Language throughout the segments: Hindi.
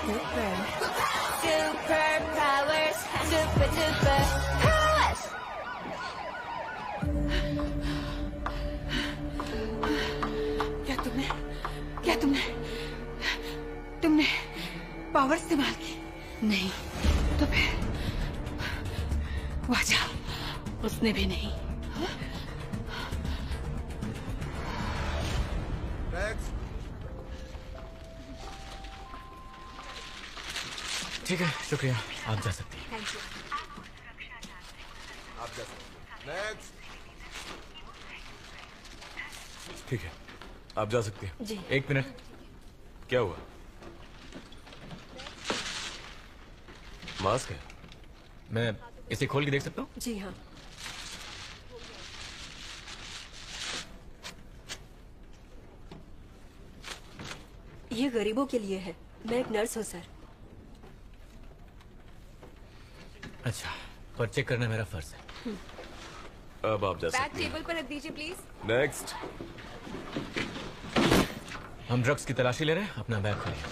Super. Super powers. Super duper powers. क्या तुमने पावर इस्तेमाल की? नहीं तो फिर वाजा उसने भी नहीं। ठीक है, शुक्रिया, आप जा सकती हैं। Thank you. आप जा सकते हैं। नेक्स्ट। ठीक है, आप जा सकती हैं। जी। एक मिनट, क्या हुआ? मास्क है, मैं इसे खोल के देख सकता हूँ? जी हाँ। ये गरीबों के लिए है। मैं एक नर्स हूँ सर। अच्छा, पर चेक करना मेरा फर्ज है। अब आप जा बैग सकती हैं। टेबल पर रख दीजिए प्लीज। नेक्स्ट। हम ड्रग्स की तलाशी ले रहे हैं, अपना बैग खोलिए।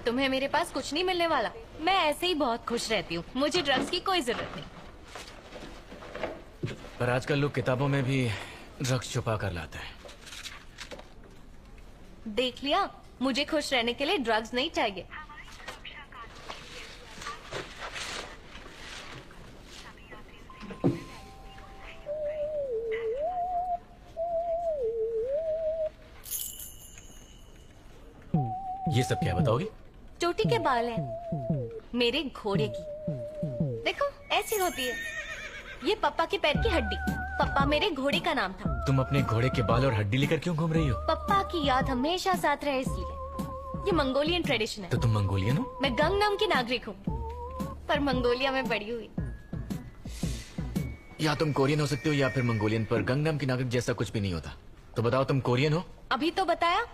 तुम्हें मेरे पास कुछ नहीं मिलने वाला। मैं ऐसे ही बहुत खुश रहती हूँ, मुझे ड्रग्स की कोई जरूरत नहीं। पर आजकल लोग किताबों में भी ड्रग्स छुपा कर लाते हैं। देख लिया, मुझे खुश रहने के लिए ड्रग्स नहीं चाहिए। ये सब क्या बताओगी? चोटी के बाल हैं मेरे घोड़े की। देखो ऐसी होती है। ये पप्पा के पैर की हड्डी। पप्पा मेरे घोड़े का नाम था। तुम अपने घोड़े के बाल और हड्डी लेकर क्यों घूम रही हो? पप्पा की याद हमेशा साथ रहे इसलिए। ये मंगोलियन ट्रेडिशन है। तो तुम मंगोलियन हो? मैं गंगनम की नागरिक हूँ, पर मंगोलिया में बड़ी हुई। या तुम कोरियन हो सकते हो या फिर मंगोलियन, पर गंगनम की नागरिक जैसा कुछ भी नहीं होता। तो बताओ, तुम कोरियन हो? अभी तो बताया।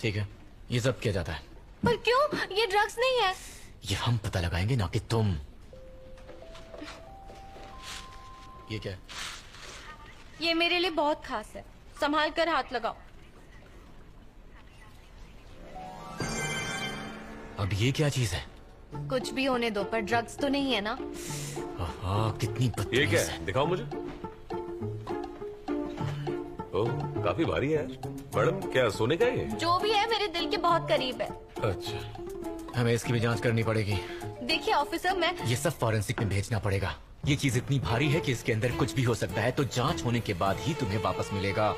ठीक है, ये सब किया जाता है। पर क्यों? ये ड्रग्स नहीं है। ये हम पता लगाएंगे, ना कि तुम। ये क्या है? ये मेरे लिए बहुत खास है, संभाल कर हाथ लगाओ। अब ये क्या चीज है? कुछ भी होने दो, पर ड्रग्स तो नहीं है ना? कितनी ये बदतमीज क्या है। है? दिखाओ मुझे। ओह, काफी भारी है। मैडम, क्या सोने का है ये? जो भी है मेरे दिल के बहुत करीब है। अच्छा। हमें इसकी भी जांच करनी पड़ेगी। देखिए ऑफिसर, मैं ये सब फॉरेंसिक में भेजना पड़ेगा। ये चीज इतनी भारी है कि इसके अंदर कुछ भी हो सकता है, तो जांच होने के बाद ही तुम्हें वापस मिलेगा।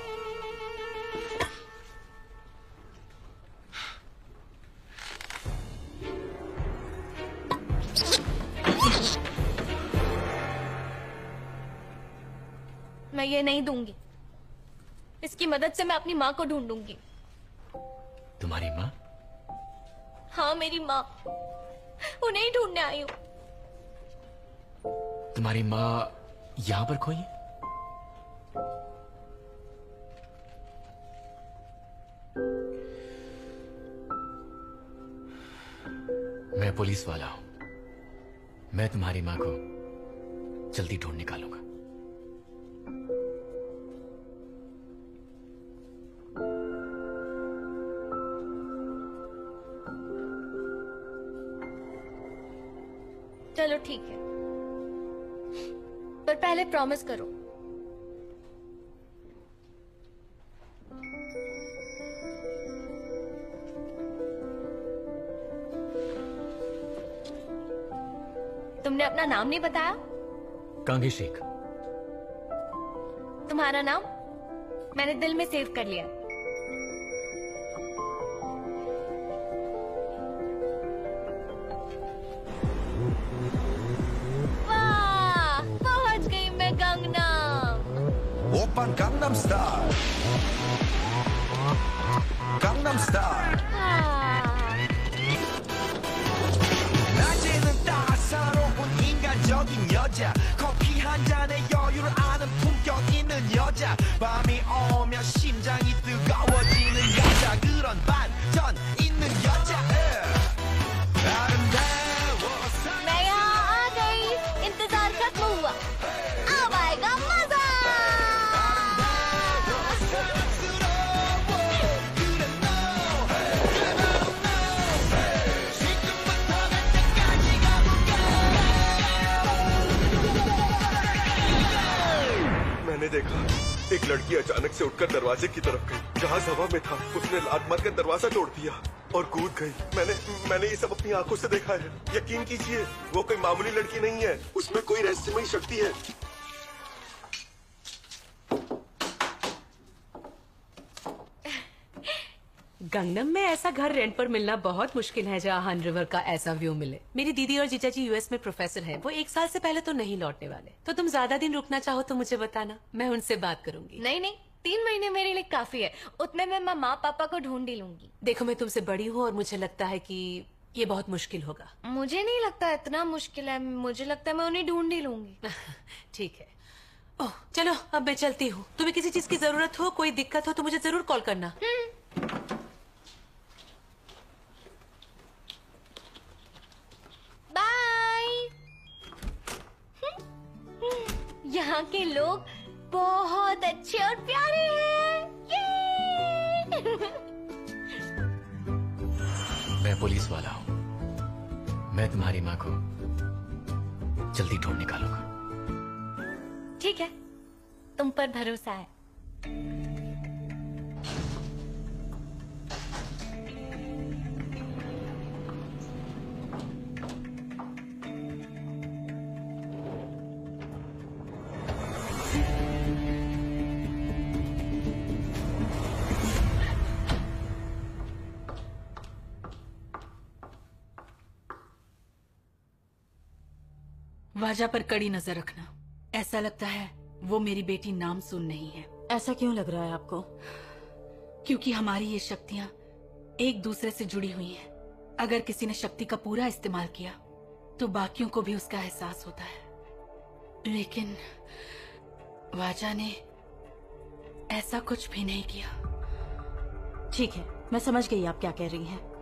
मैं ये नहीं दूंगी। इसकी मदद से मैं अपनी माँ को ढूंढूंगी। तुम्हारी माँ? हाँ, मेरी माँ। उन्हें ही ढूंढने आई हूँ। तुम्हारी माँ यहाँ पर खोई है? मैं पुलिस वाला हूं। मैं तुम्हारी माँ को जल्दी ढूंढ निकालूंगा। चलो ठीक है, पर पहले प्रॉमिस करो। तुमने अपना नाम नहीं बताया। कांगी शेख। तुम्हारा नाम मैंने दिल में सेव कर लिया। वाह, पहुंच गई मैं गंगनम। 오빤 강남스타일 강남스타일 낮에는 따사로운 인간적인 여자 커피 한 잔에 여유를 아는 품격 있는 여자 밤이 오면 심장이 뜨거워지는 여자 그런 반전 있는 여자 아름다워 मैं यहाँ आ गई, इंतजार खत्म हुआ, अब आएगा मजा। एक लड़की अचानक से उठकर दरवाजे की तरफ गई। जहाँ हवा में था उसने लात मारकर दरवाजा तोड़ दिया और कूद गई। मैंने ये सब अपनी आंखों से देखा है। यकीन कीजिए वो कोई मामूली लड़की नहीं है, उसमें कोई रहस्यमयी शक्ति है। गंगनम में ऐसा घर रेंट पर मिलना बहुत मुश्किल है जहाँ हन रिवर का ऐसा व्यू मिले। मेरी दीदी और जीजा जी यूएस में प्रोफेसर हैं। वो 1 साल से पहले तो नहीं लौटने वाले। तो तुम ज्यादा दिन रुकना चाहो तो मुझे बताना, मैं उनसे बात करूंगी। नहीं नहीं, 3 महीने मेरे लिए काफी है। उतने में मैं माँ पापा को ढूंढ ही लूंगी। देखो मैं तुमसे बड़ी हूँ और मुझे लगता है कि ये बहुत मुश्किल होगा। मुझे नहीं लगता इतना मुश्किल है। मुझे लगता है मैं उन्हें ढूंढ ही लूंगी। ठीक है। ओह चलो अब मैं चलती हूँ। तुम्हें किसी चीज की जरूरत हो, कोई दिक्कत हो तो मुझे जरूर कॉल करना। बाय। यहाँ के लोग बहुत अच्छे और प्यारे हैं। मैं पुलिस वाला हूँ। मैं तुम्हारी माँ को जल्दी ढूंढ निकालूंगा। ठीक है, तुम पर भरोसा है। वाजा पर कड़ी नजर रखना। ऐसा लगता है वो मेरी बेटी नाम सुन नहीं है। ऐसा क्यों लग रहा है आपको? क्योंकि हमारी ये शक्तियां एक दूसरे से जुड़ी हुई हैं। अगर किसी ने शक्ति का पूरा इस्तेमाल किया तो बाकियों को भी उसका एहसास होता है। लेकिन वाजा ने ऐसा कुछ भी नहीं किया। ठीक है, मैं समझ गई आप क्या कह रही हैं।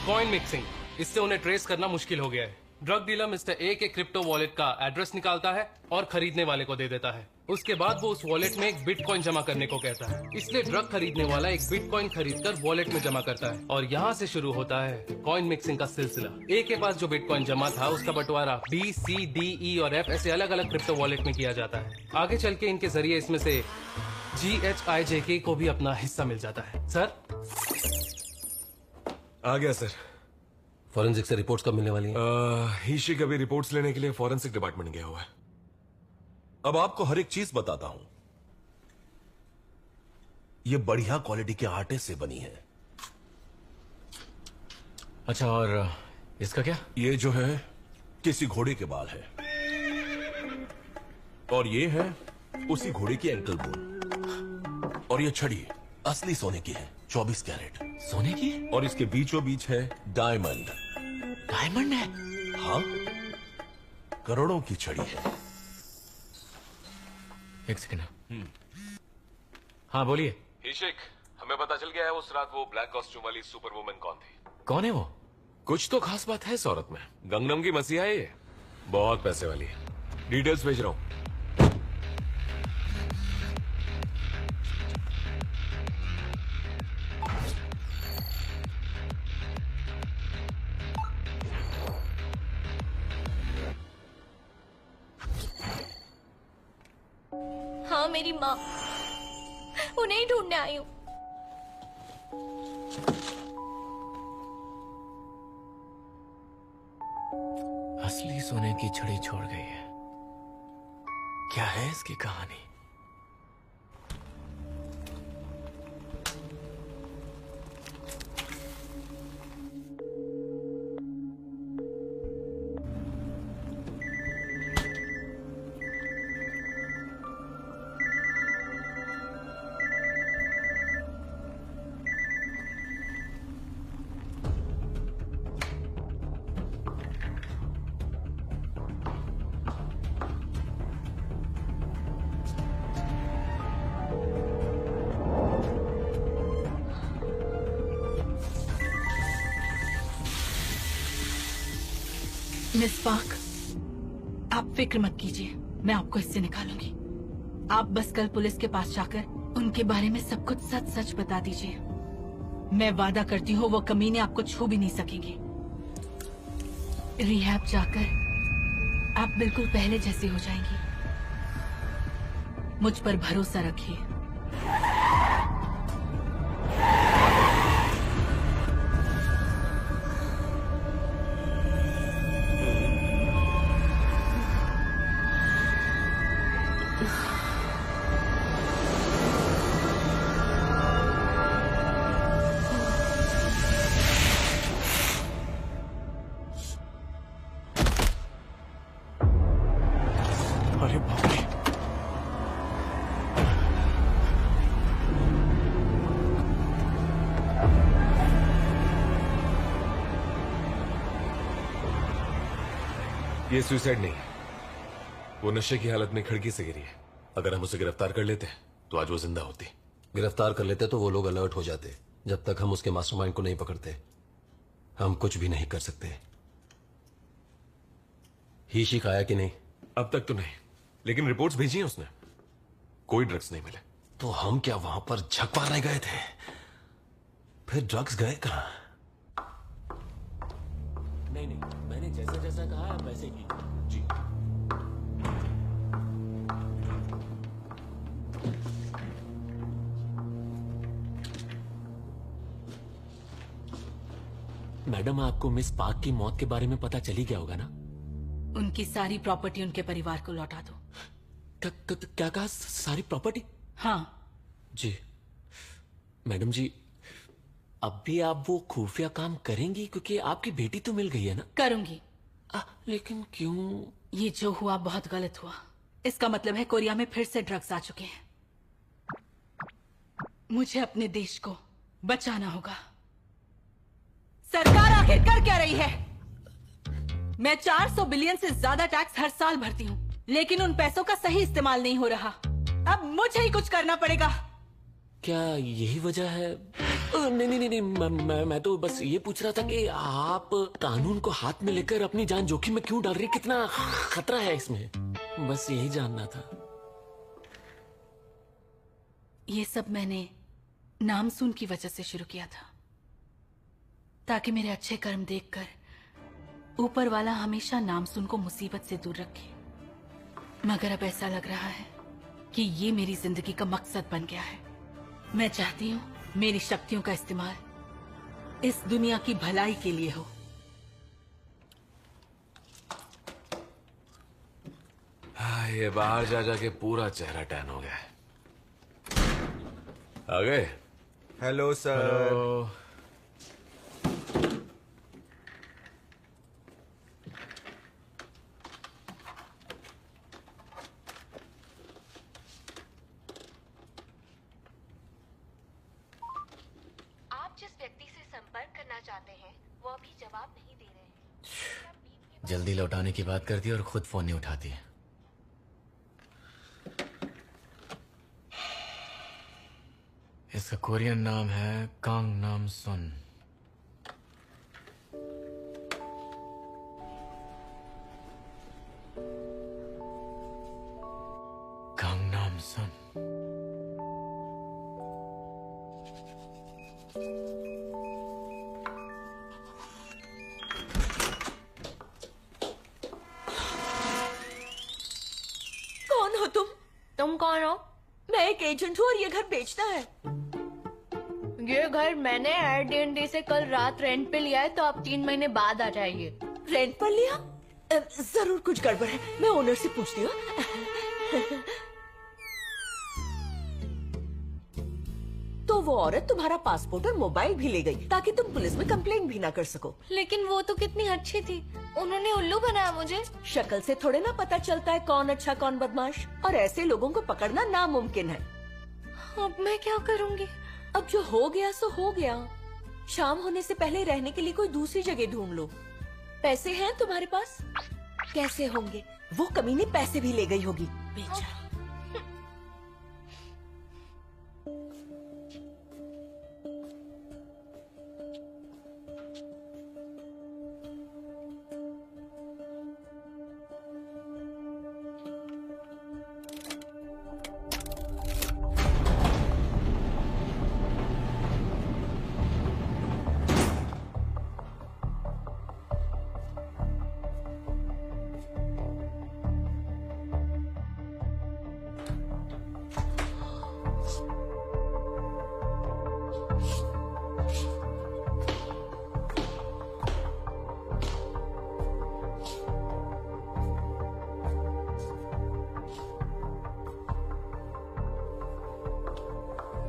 कॉइन मिक्सिंग, इससे उन्हें ट्रेस करना मुश्किल हो गया है। ड्रग डीलर मिस्टर ए के क्रिप्टो वॉलेट का एड्रेस निकालता है और खरीदने वाले को दे देता है। उसके बाद वो उस वॉलेट में एक बिटकॉइन जमा करने को कहता है। इसलिए ड्रग खरीदने वाला एक बिटकॉइन खरीदकर वॉलेट में जमा करता है और यहाँ से शुरू होता है कॉइन मिक्सिंग का सिलसिला। ए के पास जो बिटकॉइन जमा था उसका बंटवारा B, C, D, E और F ऐसे अलग अलग क्रिप्टो वॉलेट में किया जाता है। आगे चल के इनके जरिए इसमें से GHIJK को भी अपना हिस्सा मिल जाता है। सर आ गया सर। फॉरेंसिक से रिपोर्ट्स कब मिलने वाली हैं? हीशिक अभी रिपोर्ट्स लेने के लिए फॉरेंसिक डिपार्टमेंट गया हुआ है। अब आपको हर एक चीज बताता हूं। ये बढ़िया क्वालिटी के आटे से बनी है। अच्छा, और इसका क्या? ये जो है किसी घोड़े के बाल है और ये है उसी घोड़े की एंकल बोन। और ये छड़ी असली सोने की है, 24 कैरेट सोने की। और इसके बीचों बीच है डायमंड। डायमंड है? हाँ, करोड़ों की छड़ी है। एक सेकंड। हाँ बोलिए। हीशिक, हमें पता चल गया है उस रात वो ब्लैक कॉस्ट्यूम वाली सुपर वुमन कौन थी। कौन है वो? कुछ तो खास बात है इस औरत में। गंगनम की मसीहा है ये, बहुत पैसे वाली है। डिटेल्स भेज रहा हूं। हाँ मेरी माँ, उन्हें ही ढूंढने आई हूँ। असली सोने की छड़ी छोड़ गई है। क्या है इसकी कहानी? मिस पार्क, आप फिक्र मत कीजिए, मैं आपको इससे निकालूंगी। आप बस कल पुलिस के पास जाकर उनके बारे में सब कुछ सच सच बता दीजिए। मैं वादा करती हूँ वो कमीने आपको छू भी नहीं सकेंगे। रिहैब जाकर आप बिल्कुल पहले जैसी हो जाएंगी। मुझ पर भरोसा रखिए। अरे बाप रे। ये सुसाइड नहीं है, वो नशे की हालत में खिड़की से गिरी है। अगर हम उसे गिरफ्तार कर लेते तो आज वो जिंदा होती। गिरफ्तार कर लेते तो वो लोग अलर्ट हो जाते। जब तक हम उसके मास्टरमाइंड को नहीं पकड़ते हम कुछ भी नहीं कर सकते। ही शीख आया कि नहीं? अब तक तो नहीं, लेकिन रिपोर्ट्स भेजी हैं उसने, कोई ड्रग्स नहीं मिले। तो हम क्या वहां पर झक मारने गए थे? फिर ड्रग्स गए कहां? नहीं नहीं, मैंने जैसा जैसा कहा आप वैसे ही जी। मैडम, आपको मिस पार्क की मौत के बारे में पता चली गया होगा ना? उनकी सारी प्रॉपर्टी उनके परिवार को लौटा दो। क्या कहा? सारी प्रॉपर्टी? हाँ जी मैडम जी, अब भी आप वो खुफिया काम करेंगी? क्योंकि आपकी बेटी तो मिल गई है ना। करूंगी। लेकिन क्यों? ये जो हुआ बहुत गलत हुआ। इसका मतलब है कोरिया में फिर से ड्रग्स आ चुके हैं। मुझे अपने देश को बचाना होगा। सरकार आखिर कर क्या रही है? मैं 400 बिलियन से ज्यादा टैक्स हर साल भरती हूँ, लेकिन उन पैसों का सही इस्तेमाल नहीं हो रहा। अब मुझे ही कुछ करना पड़ेगा। क्या यही वजह है? नहीं नहीं नहीं, मैं तो बस ये पूछ रहा था कि आप कानून को हाथ में लेकर अपनी जान जोखिम में क्यों डाल रही? कितना खतरा है इसमें, बस यही जानना था। ये सब मैंने नामसून की वजह से शुरू किया था, ताकि मेरे अच्छे कर्म देखकर ऊपर वाला हमेशा नामसून को मुसीबत से दूर रखे। मगर अब ऐसा लग रहा है कि ये मेरी जिंदगी का मकसद बन गया है। मैं चाहती हूँ मेरी शक्तियों का इस्तेमाल इस दुनिया की भलाई के लिए हो। ये बाहर जा जाके पूरा चेहरा टैन हो गया है। आ गए? Hello sir. आप जिस व्यक्ति से संपर्क करना चाहते हैं वो अभी जवाब नहीं दे रहे हैं। जल्दी लौटाने की बात करती है और खुद फोन नहीं उठाती है। इसका कोरियन नाम है कांग नाम सुन। कांग नाम सुन। कौन हो तुम? तुम कौन हो? मैं एक एजेंट हूँ और ये घर बेचना है। ये घर मैंने एयरबीएनबी से कल रात रेंट पे लिया है, तो आप 3 महीने बाद आ जाइए। रेंट पर लिया? जरूर कुछ गड़बड़ है, मैं ओनर से पूछती हूँ। तो वो औरत तुम्हारा पासपोर्ट और मोबाइल भी ले गई ताकि तुम पुलिस में कंप्लेंट भी ना कर सको। लेकिन वो तो कितनी अच्छी थी, उन्होंने उल्लू बनाया मुझे। शक्ल से थोड़े ना पता चलता है कौन अच्छा कौन बदमाश, और ऐसे लोगों को पकड़ना नामुमकिन है। अब मैं क्या करूँगी? अब जो हो गया सो हो गया। शाम होने से पहले रहने के लिए कोई दूसरी जगह ढूंढ लो। पैसे हैं तुम्हारे पास? कैसे होंगे? वो कमीने पैसे भी ले गई होगी बेचारी।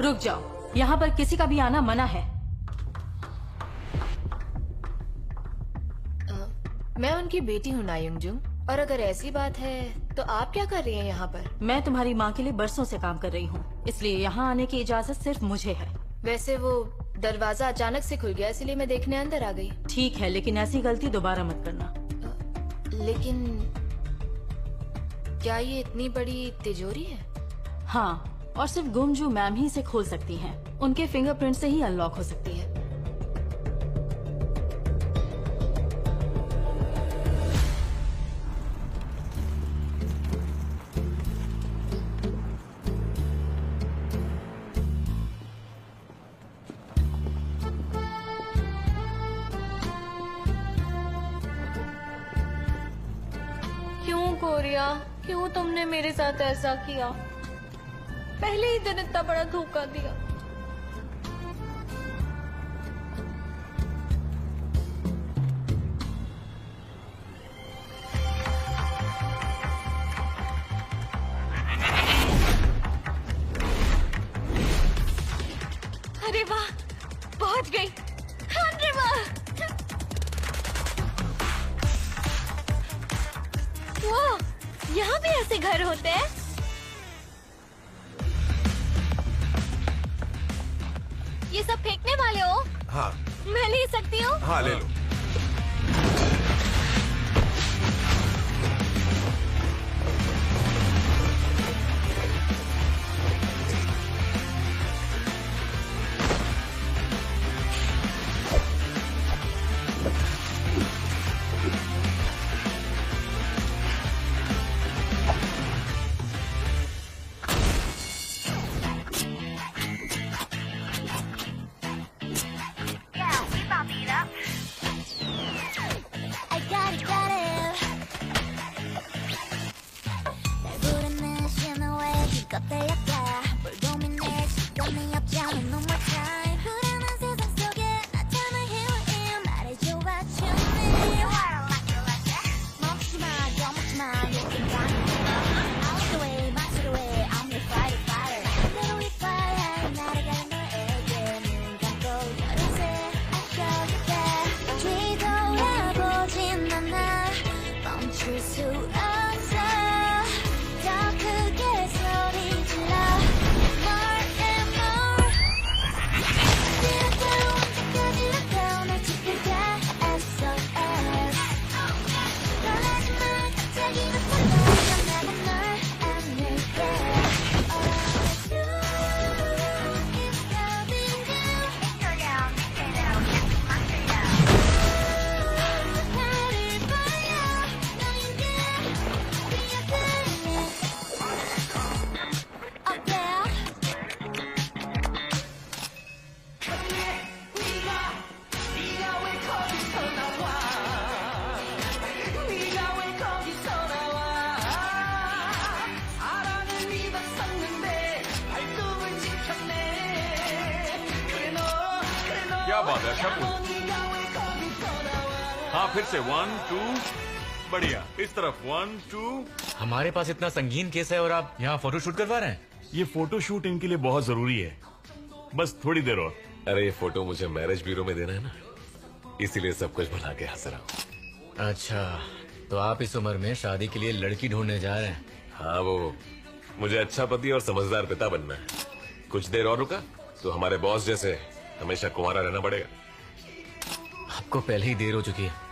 रुक जाओ, यहाँ पर किसी का भी आना मना है। मैं उनकी बेटी हूँ नायुंगजुम, और अगर ऐसी बात है तो आप क्या कर रही हैं यहाँ पर? मैं तुम्हारी माँ के लिए बरसों से काम कर रही हूँ, इसलिए यहाँ आने की इजाजत सिर्फ मुझे है। वैसे वो दरवाजा अचानक से खुल गया, इसलिए मैं देखने अंदर आ गई। ठीक है, लेकिन ऐसी गलती दोबारा मत करना। लेकिन क्या ये इतनी बड़ी तिजोरी है? हाँ, और सिर्फ गुमजू मैम ही इसे खोल सकती हैं। उनके फिंगरप्रिंट से ही अनलॉक हो सकती है। क्यों तुमने मेरे साथ ऐसा किया? पहले ही दिन इतना बड़ा धोखा दिया। अरे वाह, पहुंच गई। अरे वाह, वाह, यहाँ भी ऐसे घर होते हैं? ये सब फेंकने वाले हो? हाँ। मैं ले सकती हूँ? हाँ, ले लो। क्या बात है शब्द? हाँ, फिर से 1 2, बढ़िया। इस तरफ 1 2। हमारे पास इतना संगीन केस है और आप यहाँ फोटो शूट करवा रहे हैं? ये फोटो शूट इनके लिए बहुत जरूरी है, बस थोड़ी देर और। अरे ये फोटो मुझे मैरिज ब्यूरो में देना है ना, इसीलिए सब कुछ भुला के हंस रहा हूँ। अच्छा, तो आप इस उम्र में शादी के लिए लड़की ढूंढने जा रहे हैं? हाँ, वो मुझे अच्छा पति और समझदार पिता बनना है। कुछ देर और रुका तो हमारे बॉस जैसे हमेशा कुंवारा रहना पड़ेगा। आपको पहले ही देर हो चुकी है।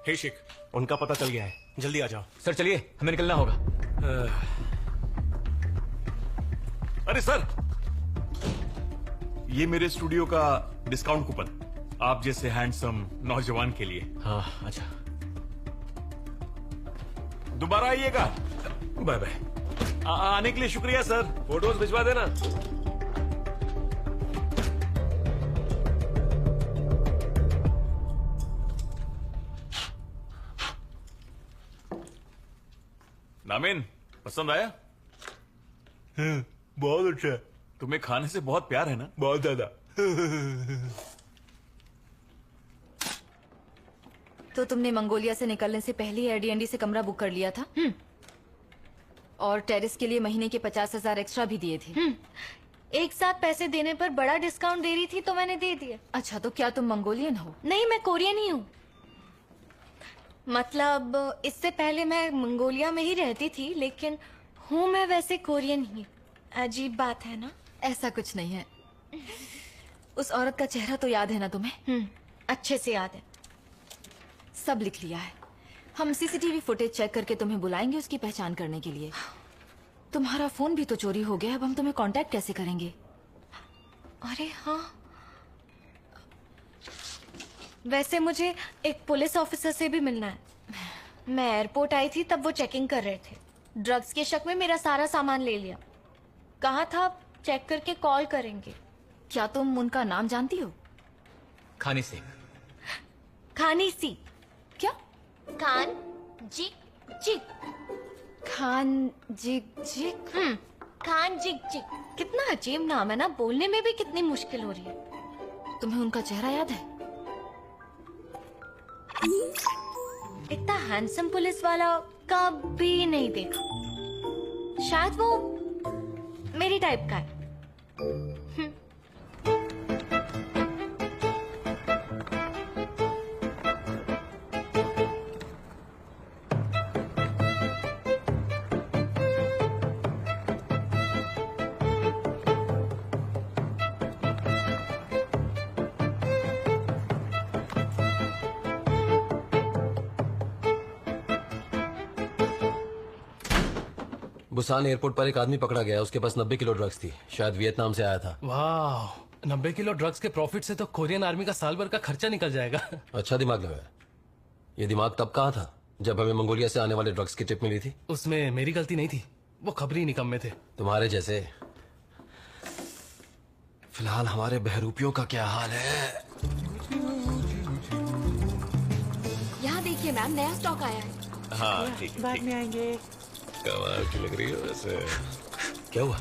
हे शेख, उनका पता चल गया है, जल्दी आ जाओ। सर चलिए, हमें निकलना होगा। अरे सर, ये मेरे स्टूडियो का डिस्काउंट कूपन, आप जैसे हैंडसम नौजवान के लिए। हाँ, अच्छा। दोबारा आइएगा। Bye bye. आने के लिए शुक्रिया सर। फोटोज भिजवा देना। यामिन, पसंद आया? बहुत अच्छा है। तुम्हें खाने से बहुत प्यार है ना? बहुत ज्यादा। तो तुमने मंगोलिया से निकलने से पहले एयरडीएनडी से कमरा बुक कर लिया था? और टेरेस के लिए महीने के 50,000 एक्स्ट्रा भी दिए थे। एक साथ पैसे देने पर बड़ा डिस्काउंट दे रही थी तो मैंने दे दिया। अच्छा, तो क्या तुम मंगोलियन हो? नहीं, मैं कोरियन ही हूँ। मतलब इससे पहले मैं मंगोलिया में ही रहती थी, लेकिन हूँ मैं वैसे कोरियन ही। अजीब बात है ना? ऐसा कुछ नहीं है। उस औरत का चेहरा तो याद है ना तुम्हें? अच्छे से याद है। सब लिख लिया है। हम सीसीटीवी फुटेज चेक करके तुम्हें बुलाएंगे उसकी पहचान करने के लिए। तुम्हारा फोन भी तो चोरी हो गया, अब हम तुम्हें कांटेक्ट कैसे करेंगे? अरे हाँ, वैसे मुझे एक पुलिस ऑफिसर से भी मिलना है। मैं एयरपोर्ट आई थी तब वो चेकिंग कर रहे थे। ड्रग्स के शक में मेरा सारा सामान ले लिया। कहा था चेक करके कॉल करेंगे। क्या तुम उनका नाम जानती हो? खानी सिंह। खानी सी? क्या? खान जी जी। खान जिग जिग? खान जिग जिग। कितना अजीब नाम है ना, बोलने में भी कितनी मुश्किल हो रही है। तुम्हें उनका चेहरा याद है? इतना हैंडसम पुलिस वाला कभी नहीं देखा। शायद वो मेरी टाइप का है। बुसान एयरपोर्ट पर एक आदमी पकड़ा गया, उसके पास 90 किलो ड्रग्स थी, शायद वियतनाम से आया था। वाह, 90 किलो ड्रग्स के प्रॉफिट से तो कोरियन आर्मी का साल भर का खर्चा निकल जाएगा। अच्छा दिमाग लगाया। ये दिमाग तब कहाँ था जब हमें मंगोलिया से आने वाले ड्रग्स की टिप मिली थी? उसमें मेरी गलती नहीं थी, वो खबरी निकम्मे थे। तुम्हारे जैसे। फिलहाल हमारे बहरूपियों का क्या हाल है? यहाँ देखिए मैम, नया स्टॉक आया है। हाँ ठीक है, बाद में आएंगे। कमाल की लग रही है वैसे। क्या हुआ?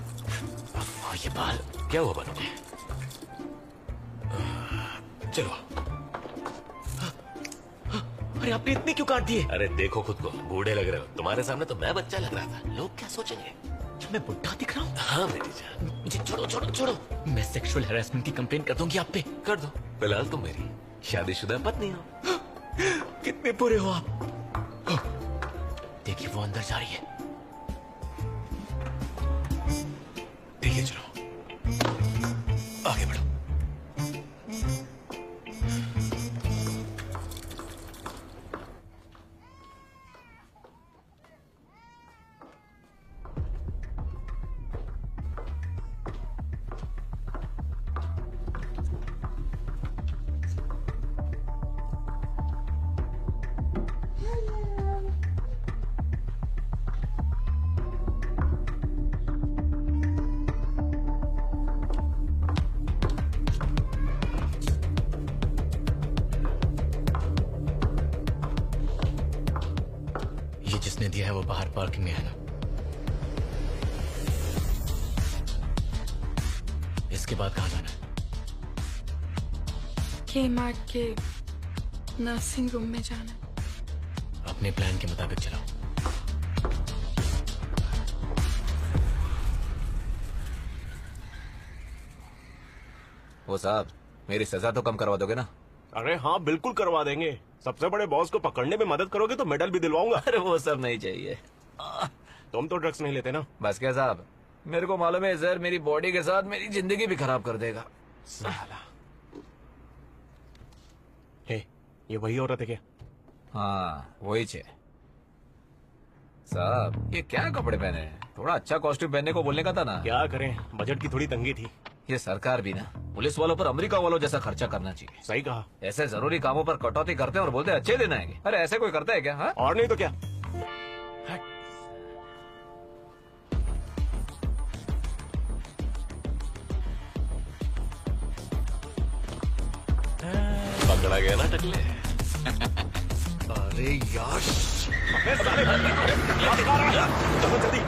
ये बाल क्या हुआ बालों में? चलो। अरे आपने इतने क्यों काट दिए? अरे देखो खुद को, बूढ़े लग रहे हो। तुम्हारे सामने तो मैं बच्चा लग रहा था। लोग क्या सोचेंगे? मैं बुढ़ा दिख रहा हूँ? हाँ मेरी जान। मुझे छोड़ो छोड़ो छोड़ो। मैं सेक्सुअल हैरेसमेंट की कंप्लेन कर दूंगी आप पे। कर दो। फिलहाल तुम मेरी शादीशुदा पत्नी हो। कितने बुरे हो आप। देखिए वो अंदर जा रही है। देखिए चलो आगे बढ़ो। जिसने दिया है वो बाहर पार्किंग में है ना? इसके बाद कहाँ जाना है? के-मार्ट के नर्सिंग रूम में जाना है। अपने प्लान के मुताबिक चलाओ। वो साहब, मेरी सजा तो कम करवा दोगे ना? अरे हाँ बिल्कुल करवा देंगे। सबसे बड़े बॉस को पकड़ने में मदद करोगे तो मेडल भी दिलवाऊंगा। अरे वो सब नहीं चाहिए। तुम तो ड्रग्स नहीं लेते ना? बस क्या साहब, मेरे को मालूम है जहर मेरी बॉडी के साथ मेरी जिंदगी भी खराब कर देगा। साला। हे, ये वही औरत है क्या? हाँ वही छे। साहब ये क्या कपड़े पहने हैं? थोड़ा अच्छा कॉस्ट्यूम पहनने को बोलने का था ना। क्या करें, बजट की थोड़ी तंगी थी। ये सरकार भी ना पुलिस वालों पर अमेरिका वालों जैसा खर्चा करना चाहिए। सही कहा। ऐसे जरूरी कामों पर कटौती करते हैं और बोलते हैं अच्छे दिन आएंगे। अरे ऐसे कोई करता है क्या? हाँ? और नहीं तो क्या। पकड़ा गया ना टकले। अरे यार चलो जल्दी।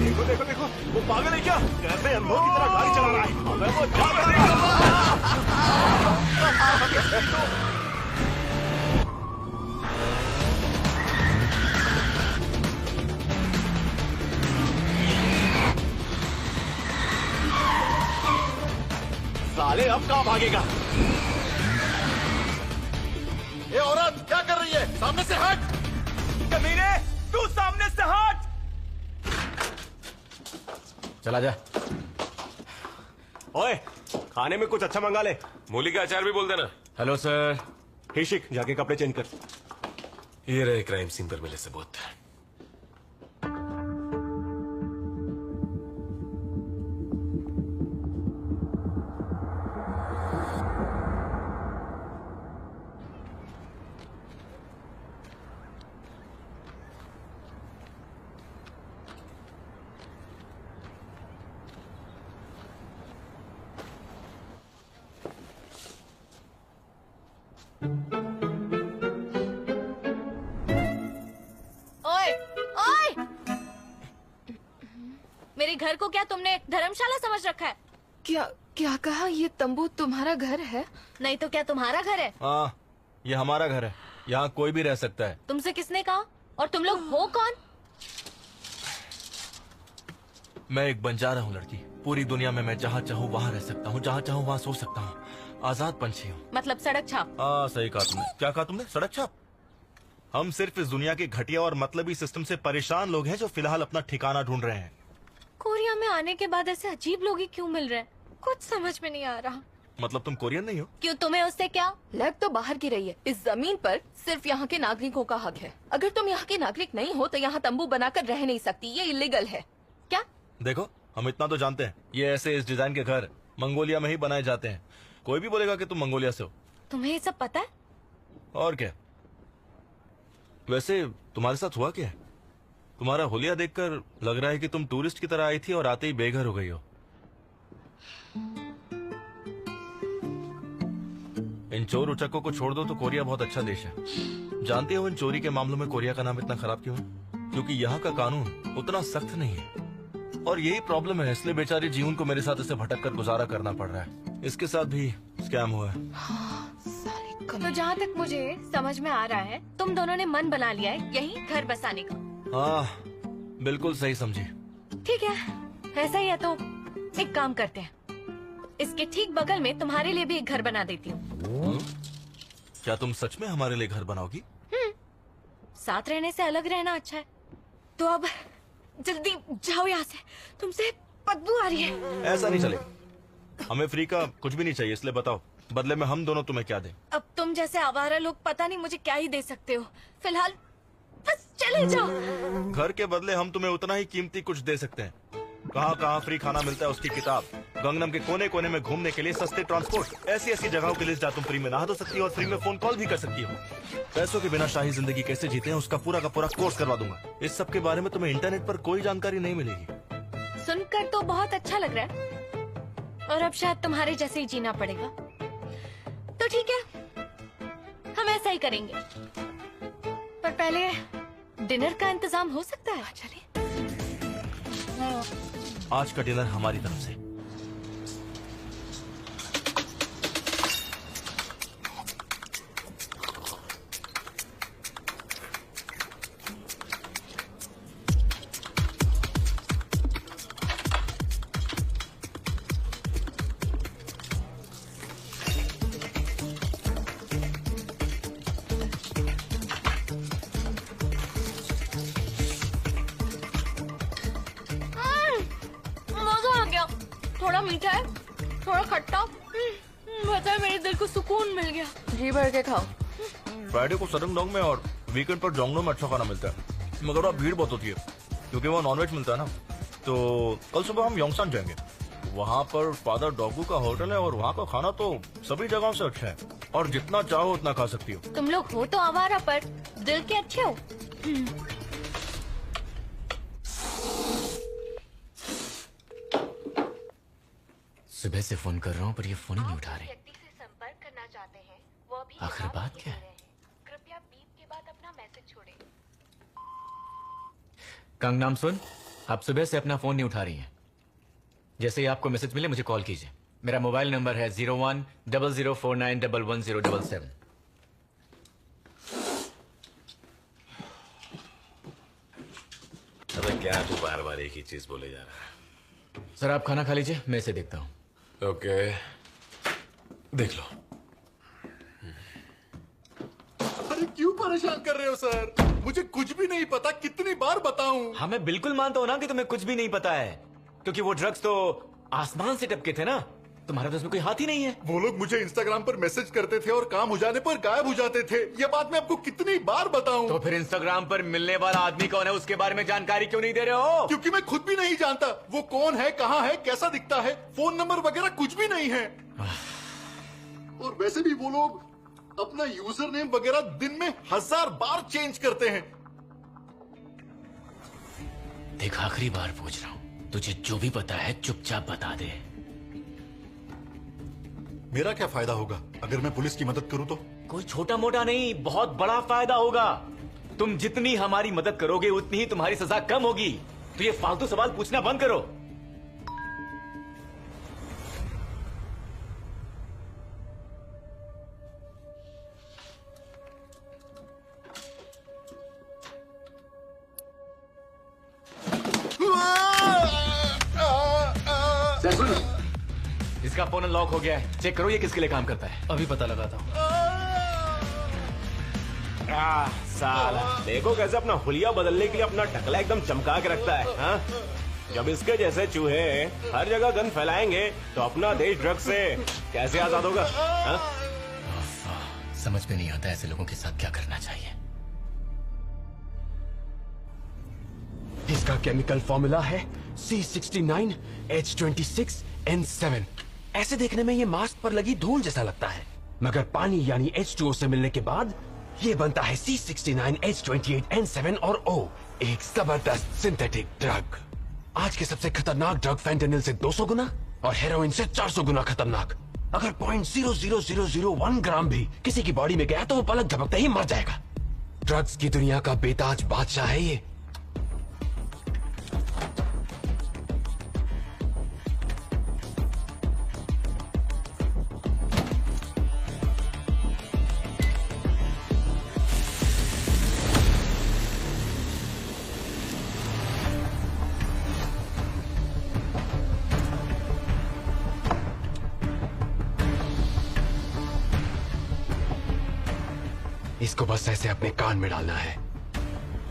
देखो देखो देखो, वो पागल है क्या? कैसे अंधों की तरह गाड़ी चला रहा है? अबे वो जा रहा है। साले अब कहाँ भागेगा? ये औरत क्या कर रही है? सामने से हट! कमीने, तू सामने से हट! चला जा। ओए, खाने में कुछ अच्छा मंगा ले। मूली का अचार भी बोल देना। Hello sir. हिशिक, जाके कपड़े चेंज कर। ये रहे क्राइम सीन पर मिले सबूत। मेरे घर को क्या तुमने धर्मशाला समझ रखा है? क्या क्या कहा? ये तंबू तुम्हारा घर है? नहीं तो क्या तुम्हारा घर है? हाँ, ये हमारा घर है। यहाँ कोई भी रह सकता है। तुमसे किसने कहा? और तुम लोग हो कौन? मैं एक बंजारा हूँ लड़की। पूरी दुनिया में मैं जहाँ चाहूँ वहाँ रह सकता हूँ, जहाँ चाहूँ वहाँ सो सकता हूँ। आजाद पंछी हूँ। मतलब सड़क छाप? हाँ, सही कहा तुमने। क्या कहा तुमने? सड़क छाप? हम सिर्फ इस दुनिया के घटिया और मतलबी सिस्टम से परेशान लोग हैं जो फिलहाल अपना ठिकाना ढूंढ रहे हैं। कोरिया में आने के बाद ऐसे अजीब लोग ही क्यों मिल रहे हैं? कुछ समझ में नहीं आ रहा। मतलब तुम कोरियन नहीं हो? क्यों, तुम्हें उससे क्या? लग तो बाहर की रही है। इस जमीन पर सिर्फ यहाँ के नागरिकों का हक है। अगर तुम यहाँ के नागरिक नहीं हो तो यहाँ तंबू बनाकर रह नहीं सकती। ये इलीगल है। क्या? देखो, हम इतना तो जानते हैं, ये ऐसे इस डिजाइन के घर मंगोलिया में ही बनाए जाते हैं। कोई भी बोलेगा कि तुम मंगोलिया से हो। तुम्हें ये सब पता है? और क्या? वैसे तुम्हारे साथ हुआ क्या है? तुम्हारा होलिया देखकर लग रहा है कि तुम टूरिस्ट की तरह आई थी और आते ही बेघर हो गई हो। इन चोर उचक्कों को छोड़ दो तो कोरिया बहुत अच्छा देश है। जानती हो इन चोरी के मामलों में कोरिया का नाम इतना खराब क्यों है? क्योंकि यहाँ का कानून उतना सख्त नहीं है। और यही प्रॉब्लम है, इसलिए बेचारी जीवन को मेरे साथ इसे भटक कर गुजारा करना पड़ रहा है। इसके साथ भी स्कैम हुआ है। तो जहाँ तक मुझे समझ में आ रहा है, तुम दोनों ने मन बना लिया है यही घर बसाने का। हाँ, बिल्कुल सही समझी। ठीक है, ऐसा ही है तो एक काम करते हैं। इसके ठीक बगल में तुम्हारे लिए भी एक घर बना देती हूँ। क्या तुम सच में हमारे लिए घर बनाओगी? साथ रहने से अलग रहना अच्छा है। तो अब जल्दी जाओ यहाँ से, तुमसे बदबू आ रही है। ऐसा नहीं चलेगा। हमें फ्री का कुछ भी नहीं चाहिए, इसलिए बताओ बदले में हम दोनों तुम्हें क्या दें? अब तुम जैसे आवारा लोग पता नहीं मुझे क्या ही दे सकते हो। फिलहाल बस चले जाओ। घर के बदले हम तुम्हें उतना ही कीमती कुछ दे सकते हैं। कहाँ कहाँ फ्री खाना मिलता है उसकी किताब, गंगनम के कोने कोने में घूमने के लिए सस्ते ट्रांसपोर्ट, ऐसी ऐसी जगहों की लिस्ट जहाँ तुम फ्री में नहा धो सकती हो और फ्री में फोन कॉल भी कर सकती हो। पैसों के बिना शाही जिंदगी कैसे जीते हैं उसका पूरा का पूरा कोर्स करवा दूंगा। इस सब के बारे में तुम्हें इंटरनेट पर कोई जानकारी नहीं मिलेगी। सुनकर तो बहुत अच्छा लग रहा है, और अब शायद तुम्हारे जैसे ही जीना पड़ेगा। तो ठीक है, हम ऐसा ही करेंगे। पर पहले डिनर का इंतजाम हो सकता है? चलिए। आज का डिनर हमारी तरफ से। थोड़ा मीठा है, थोड़ा खट्टा। पता है, मेरे दिल को सुकून मिल गया। जी भर के खाओ। फ्राइडे को सदंगडोंग में और वीकेंड पर जोंगनो में अच्छा खाना मिलता है, मगर वहाँ भीड़ बहुत होती है क्योंकि वहाँ नॉनवेज मिलता है ना। तो कल सुबह हम योंगसान जाएंगे। वहाँ पर फादर डॉगू का होटल है और वहाँ का खाना तो सभी जगहों से अच्छा है, और जितना चाहो उतना खा सकती हो। तुम लोग हो तो आवारा पर दिल के अच्छे हो। सुबह से फोन कर रहा हूँ पर ये फोन ही नहीं उठा रही। व्यक्ति से संपर्क करना चाहते हैं वो अभी आखिर जवाब बात नहीं क्या दे है? रहे हैं। कृपया बीप के बाद अपना मैसेज छोड़ें। कंगनाम सुन, आप सुबह से अपना फोन नहीं उठा रही हैं। जैसे ही आपको मैसेज मिले मुझे कॉल कीजिए। मेरा मोबाइल नंबर है 0100491107। अबे क्या तू बार बार एक ही चीज बोले जा रहा है? सर आप खाना खा लीजिए, मैं इसे देखता हूँ। ओके, देख लो। अरे क्यों परेशान कर रहे हो सर? मुझे कुछ भी नहीं पता, कितनी बार बताऊं? हाँ मैं बिल्कुल मानता हूँ ना कि तुम्हें कुछ भी नहीं पता है, क्योंकि वो ड्रग्स तो आसमान से टपके थे ना। तुम्हारा तो उसमें कोई हाथ ही नहीं है। वो लोग मुझे इंस्टाग्राम पर मैसेज करते थे और काम हो जाने पर गायब हो जाते थे। ये बात मैं आपको कितनी बार बताऊं? तो फिर इंस्टाग्राम पर मिलने वाला आदमी कौन है, उसके बारे में जानकारी क्यों नहीं दे रहे हो? क्योंकि मैं खुद भी नहीं जानता वो कौन है, कहाँ है, कैसा दिखता है, फोन नंबर वगैरह कुछ भी नहीं है। और वैसे भी वो लोग अपना यूजर नेम वगैरह दिन में 1000 बार चेंज करते हैं। देख आखिरी बार पूछ रहा हूँ, तुझे जो भी पता है चुपचाप बता दे। मेरा क्या फायदा होगा अगर मैं पुलिस की मदद करूं तो? कोई छोटा मोटा नहीं, बहुत बड़ा फायदा होगा। तुम जितनी हमारी मदद करोगे उतनी ही तुम्हारी सजा कम होगी। तो ये फालतू सवाल पूछना बंद करो। इसका फोन लॉक हो गया है, चेक करो ये किसके लिए काम करता है। अभी पता लगाता हूँ। साला देखो कैसे अपना हुलिया बदलने के लिए अपना टकला एकदम चमका के रखता है। हाँ? जब इसके जैसे चूहे हर जगह गन फैलाएंगे तो अपना देश ड्रग्स से कैसे आजाद होगा? हाँ? समझ में नहीं आता ऐसे लोगों के साथ क्या करना चाहिए। इसका केमिकल फॉर्मूला है C69H26N7। ऐसे देखने में ये मास्क पर लगी धूल जैसा लगता है, मगर पानी यानी H2O से मिलने के बाद ये बनता है C69H28N7 और O, एक जबरदस्त सिंथेटिक ड्रग। आज के सबसे खतरनाक ड्रग फेंटेनिल से 200 गुना और हेरोइन से 400 गुना खतरनाक। अगर 0.00001 ग्राम भी किसी की बॉडी में गया तो वो पलक झपकते ही मर जाएगा। ड्रग्स की दुनिया का बेताज बादशाह है ये। इसको बस ऐसे अपने कान में डालना है।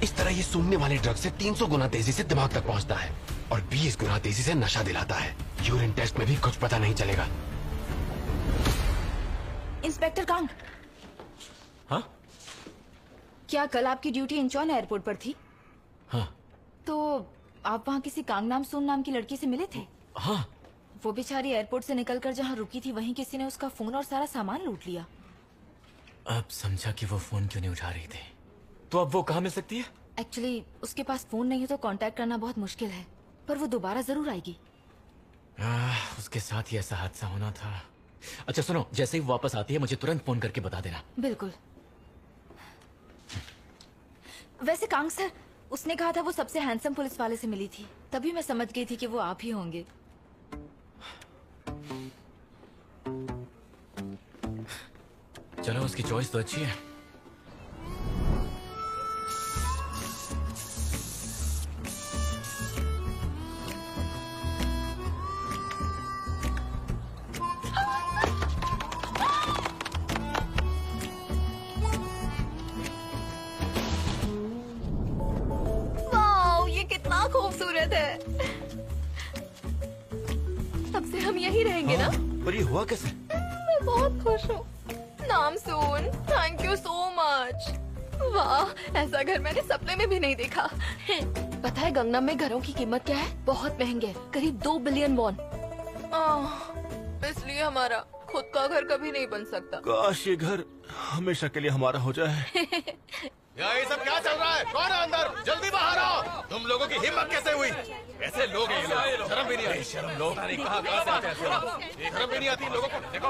इस तरह ये सूंघने वाले ड्रग से 300 गुना तेजी से दिमाग तक पहुंचता है और 20 गुना तेजी से नशा दिलाता है। यूरिन टेस्ट में भी कुछ पता नहीं चलेगा। Inspector Kang. हाँ? क्या कल आपकी ड्यूटी इंचॉन एयरपोर्ट पर थी? हाँ। तो आप वहाँ किसी कांग नाम सून नाम की लड़की से मिले थे? हाँ। वो बेचारी एयरपोर्ट से निकलकर जहाँ रुकी थी वहीं किसी ने उसका फोन और सारा सामान लूट लिया। अब समझा कि वो फोन क्यों नहीं उठा रही थी। तो अब वो कहाँ मिल सकती है? एक्चुअली उसके पास फोन नहीं है तो कांटेक्ट करना बहुत मुश्किल है, पर वो दोबारा जरूर आएगी। उसके साथ ही ऐसा हादसा होना था। अच्छा सुनो, जैसे ही वापस आती है मुझे तुरंत फोन करके बता देना। बिल्कुल। वैसे कांग सर, उसने कहा था वो सबसे हैंडसम पुलिस वाले से मिली थी, तभी मैं समझ गई थी कि वो आप ही होंगे। चलो उसकी चॉइस तो अच्छी है। वाओ, ये कितना खूबसूरत है। अब से हम यही रहेंगे ना? पर ये हुआ कैसे? मैं बहुत खुश हूँ। नाम सुन, थैंक यू सो मच। वाह, ऐसा घर मैंने सपने में भी नहीं देखा। पता है गंगनम में घरों की कीमत क्या है? बहुत महंगे, करीब 2 बिलियन वॉन। इसलिए हमारा खुद का घर कभी नहीं बन सकता। काश ये घर हमेशा के लिए हमारा हो जाए। ये सब क्या चल रहा है? कौन है अंदर? जल्दी बाहर आओ। तुम लोगों की हिम्मत कैसे हुई? ऐसे लोग हैं ये लोग, शर्म भी नहीं आती। शर्म लोग कहाँ से ऐसे लोग? शर्म भी नहीं आती इन लोगों को। देखो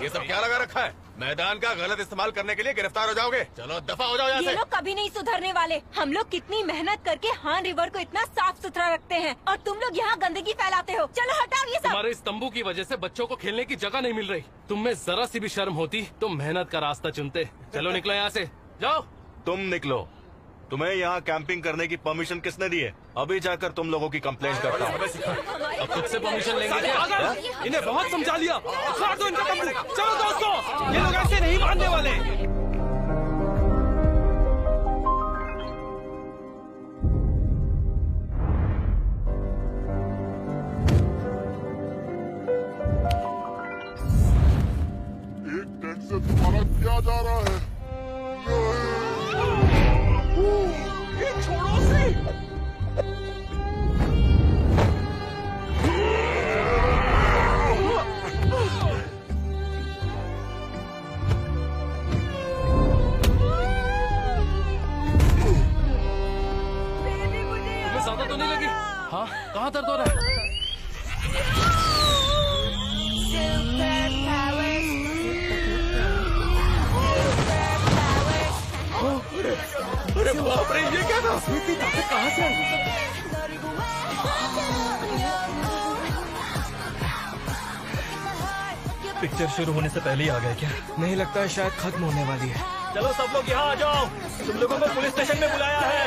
ये सब क्या लगा रखा है? मैदान का गलत इस्तेमाल करने के लिए गिरफ्तार हो जाओगे। चलो दफा हो जाओ यहाँ ये से। लोग कभी नहीं सुधरने वाले। हम लोग कितनी मेहनत करके हान रिवर को इतना साफ सुथरा रखते हैं और तुम लोग यहाँ गंदगी फैलाते हो। चलो हटाओ ये सब। तुम्हारे इस तंबू की वजह से बच्चों को खेलने की जगह नहीं मिल रही। तुम में जरा सी भी शर्म होती तो मेहनत का रास्ता चुनते। चलो निकलो यहाँ से, जाओ। तुम निकलो। तुम्हें यहाँ कैंपिंग करने की परमिशन किसने दी है? अभी जाकर तुम लोगों की कंप्लेंट करता हूँ। अब खुद से परमिशन लेंगे क्या? इन्हें बहुत समझा लिया। उखाड़ दो इनका तंबू। चलो दोस्तों, ये लोग ऐसे नहीं मानने वाले। एक टेंट से तुम्हारा क्या जा रहा है? ये छोड़ो से। तुम्हें ज्यादा तो नहीं लगी? हाँ, कहाँ दर्द हो रहा है? अरे बाप रे, ये क्या था? इतनी ताकत कहाँ से आई? पिक्चर शुरू होने से पहले ही आ गया क्या? नहीं लगता है, शायद खत्म होने वाली है। चलो सब लोग यहाँ आ जाओ, तुम लोगों को पुलिस स्टेशन में बुलाया है।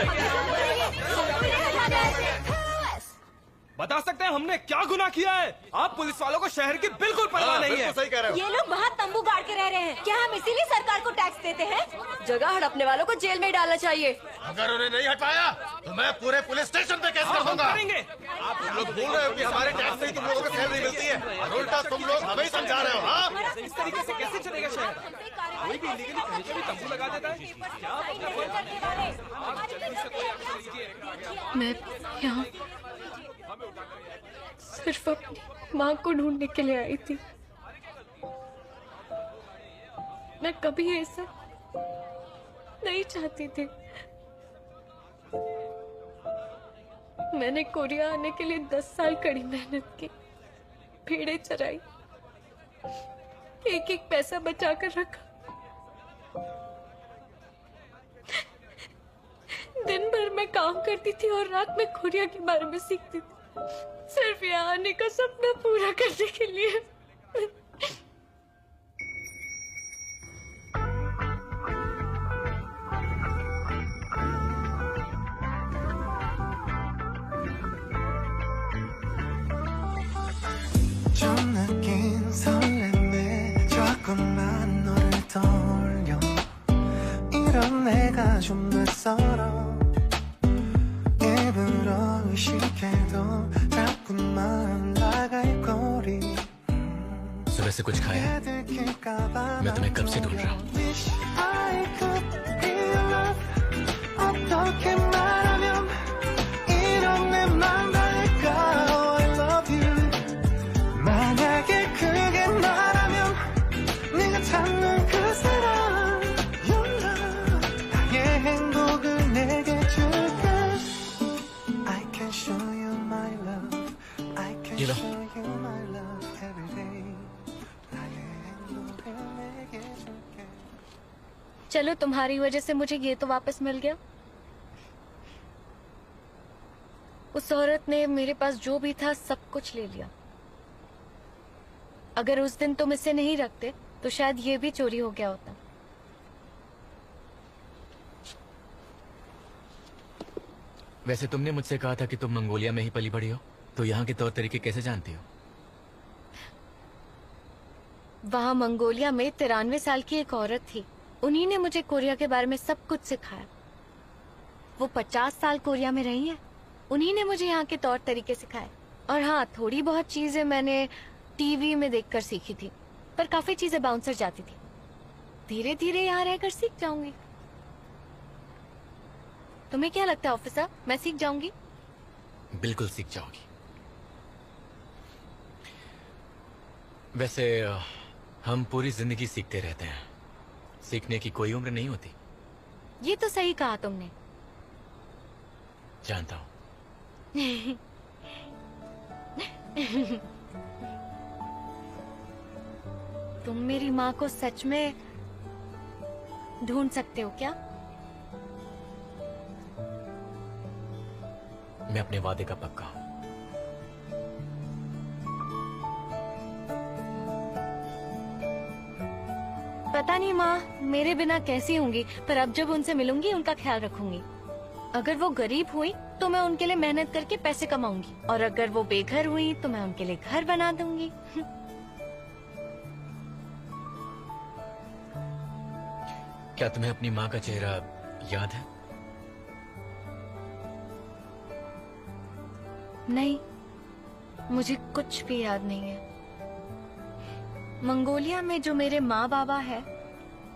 बता सकते हैं हमने क्या गुनाह किया है? आप पुलिस वालों को शहर की बिल्कुल परवाह नहीं है। सही कह रहे हो। ये लोग वहाँ तंबू गाड़ के रह रहे हैं। क्या हम इसीलिए सरकार को टैक्स देते हैं? जगह हड़पने वालों को जेल में डालना चाहिए। अगर उन्हें नहीं हटाया तो मैं पूरे पुलिस स्टेशन पे केस कर दूंगा। आप लोग बोल रहे हो कि हमारे टैक्स से ही तुम लोगों को सैलरी मिलती है और उल्टा तुम लोग हमें ही समझा रहे हो। हाँ, इस तरीके से कैसे चलेगा शहर? कोई भी इलीगली कहीं पे भी तंबू लगा देता है। मैं यहाँ सिर्फ अपनी माँ को ढूंढने के लिए आई थी। मैं कभी ऐसा नहीं चाहती थी। मैंने कोरिया आने के लिए 10 साल कड़ी मेहनत की, भेड़ें चराई, एक एक पैसा बचा कर रखा। दिन भर मैं काम करती थी और रात में कोरिया के बारे में सीखती थी, सिर्फ यहाँ आने का सपना पूरा करने के लिए। 좀 느낀 설렘에 조금만 너를 떠올려 이런 내가 좀 낯설어 일부러 의식해도 자꾸만 나갈 거리 सुबह से कुछ खाया? मैं तुम्हें कब से ढूंढ रहा हूँ। I could be love 어떻게 말하면 이런 내 맘 다를까 I love you 만약에 그게 나라면 네가 찾는 그 사람 Your love 나의 행복을 내게 줄게 I can show you my love I can ये लो। show you my love every day 나의 행복을 내게 줄게 चलो तुम्हारी वजह से मुझे ये तो वापस मिल गया। उस औरत ने मेरे पास जो भी था सब कुछ ले लिया। अगर उस दिन तुम इसे नहीं रखते तो शायद ये भी चोरी हो गया होता। वैसे तुमने मुझसे कहा था कि तुम मंगोलिया में ही पली बड़ी हो, तो यहाँ के तौर तरीके कैसे जानती हो? वहाँ मंगोलिया में 93 साल की एक औरत थी। उन्हीं ने मुझे कोरिया के बारे में सब कुछ सिखाया। वो 50 साल कोरिया में रही हैं। उन्हीं ने मुझे यहाँ के तौर तरीके सिखाए। और हाँ, थोड़ी बहुत चीजें मैंने टीवी में देखकर सीखी थी, पर काफी चीजें बाउंसर जाती थी। धीरे धीरे यहाँ रहकर सीख जाऊंगी। तुम्हें क्या लगता है ऑफिसर, मैं सीख जाऊंगी? बिल्कुल सीख जाओगी। वैसे हम पूरी जिंदगी सीखते रहते हैं। सीखने की कोई उम्र नहीं होती। ये तो सही कहा तुमने। जानता हूँ। तुम मेरी माँ को सच में ढूंढ सकते हो क्या? मैं अपने वादे का पक्का हूँ। पता नहीं माँ मेरे बिना कैसी होंगी, पर अब जब उनसे मिलूंगी उनका ख्याल रखूंगी। अगर वो गरीब हुई तो मैं उनके लिए मेहनत करके पैसे कमाऊंगी, और अगर वो बेघर हुई तो मैं उनके लिए घर बना दूंगी। क्या तुम्हें अपनी माँ का चेहरा याद है? नहीं, मुझे कुछ भी याद नहीं है। मंगोलिया में जो मेरे माँ बाबा है,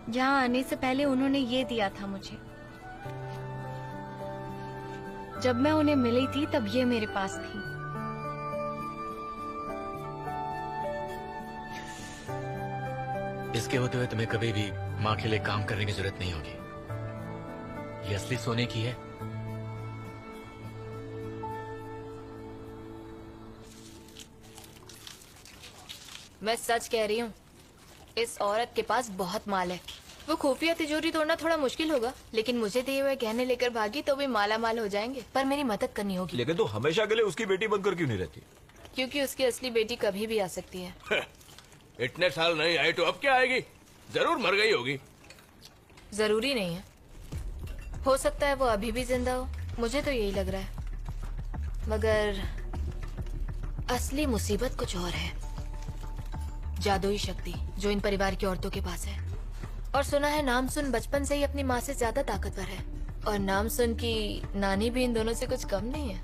यहाँ आने से पहले उन्होंने ये दिया था मुझे। जब मैं उन्हें मिली थी तब ये मेरे पास थी। इसके होते हुए तुम्हें कभी भी माँ के लिए काम करने की जरूरत नहीं होगी। ये असली सोने की है। मैं सच कह रही हूँ, इस औरत के पास बहुत माल है। वो खुफिया तिजोरी तोड़ना थोड़ा मुश्किल होगा, लेकिन मुझे दिए हुए गहने लेकर भागी तो भी माला माल हो जाएंगे। पर मेरी मदद करनी होगी। लेकिन तो हमेशा के लिए उसकी बेटी बनकर क्यों नहीं रहती? क्योंकि उसकी असली बेटी कभी भी आ सकती है। इतने साल नहीं आई तो अब क्या आएगी? जरूर मर गई होगी। जरूरी नहीं है, हो सकता है वो अभी भी जिंदा हो। मुझे तो यही लग रहा है। मगर असली मुसीबत कुछ और है। जादुई शक्ति जो इन परिवार की औरतों के पास है। और सुना है नाम सुन बचपन से ही अपनी माँ से ज्यादा ताकतवर है। और नाम सुन की नानी भी इन दोनों से कुछ कम नहीं है।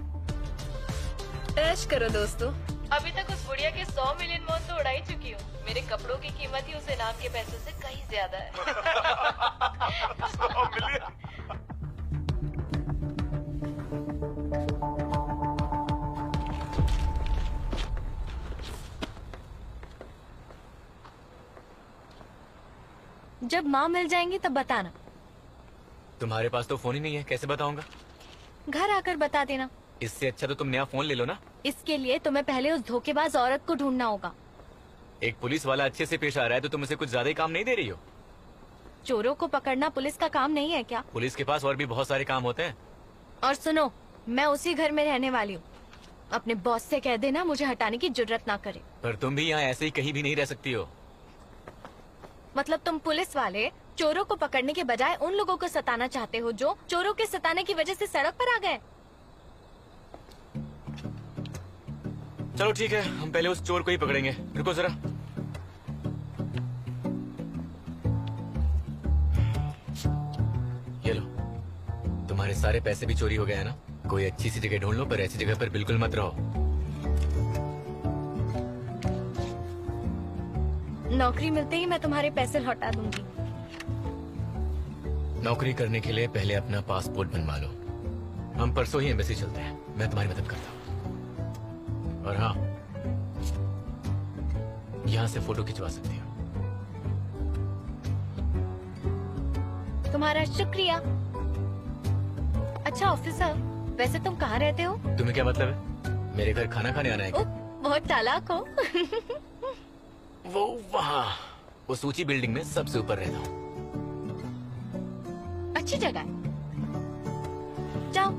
ऐश करो दोस्तों, अभी तक उस बुढ़िया के 100 मिलियन मौत तो उड़ा ही चुकी हूँ। मेरे कपड़ों की कीमत ही उस इनाम के पैसों से कहीं ज्यादा है। 100 मिलियन। जब माँ मिल जाएंगी तब बताना। तुम्हारे पास तो फोन ही नहीं है, कैसे बताऊंगा? घर आकर बता देना। इससे अच्छा तो तुम नया फोन ले लो ना। इसके लिए तुम्हें पहले उस धोखेबाज औरत को ढूंढना होगा। एक पुलिस वाला अच्छे से पेश आ रहा है तो तुम उसे कुछ ज्यादा ही काम नहीं दे रही हो? चोरों को पकड़ना पुलिस का काम नहीं है क्या? पुलिस के पास और भी बहुत सारे काम होते हैं। और सुनो, मैं उसी घर में रहने वाली हूँ। अपने बॉस से कह देना मुझे हटाने की जुर्रत ना करे। पर तुम भी यहाँ ऐसे ही कहीं भी नहीं रह सकती हो। मतलब तुम पुलिस वाले चोरों को पकड़ने के बजाय उन लोगों को सताना चाहते हो जो चोरों के सताने की वजह से सड़क पर आ गए। चलो ठीक है, हम पहले उस चोर को ही पकड़ेंगे। रुको जरा। ये लो, तुम्हारे सारे पैसे भी चोरी हो गए हैं ना? कोई अच्छी सी जगह ढूंढ लो, पर ऐसी जगह पर बिल्कुल मत रहो। नौकरी मिलते ही मैं तुम्हारे पैसे लौटा दूंगी। नौकरी करने के लिए पहले अपना पासपोर्ट बनवा लो। हम परसों ही एम्बेसी चलते हैं, मैं तुम्हारी मदद करता हूँ। और हाँ, यहाँ से फोटो खिंचवा सकती हो। तुम्हारा शुक्रिया। अच्छा ऑफिसर, वैसे तुम कहाँ रहते हो? तुम्हें क्या मतलब है? मेरे घर खाना खाने आना है क्या? बहुत चालाक हो। वो वहाँ, वो ऊंची बिल्डिंग में सबसे ऊपर रहता हूँ। अच्छी जगह है, जाओ।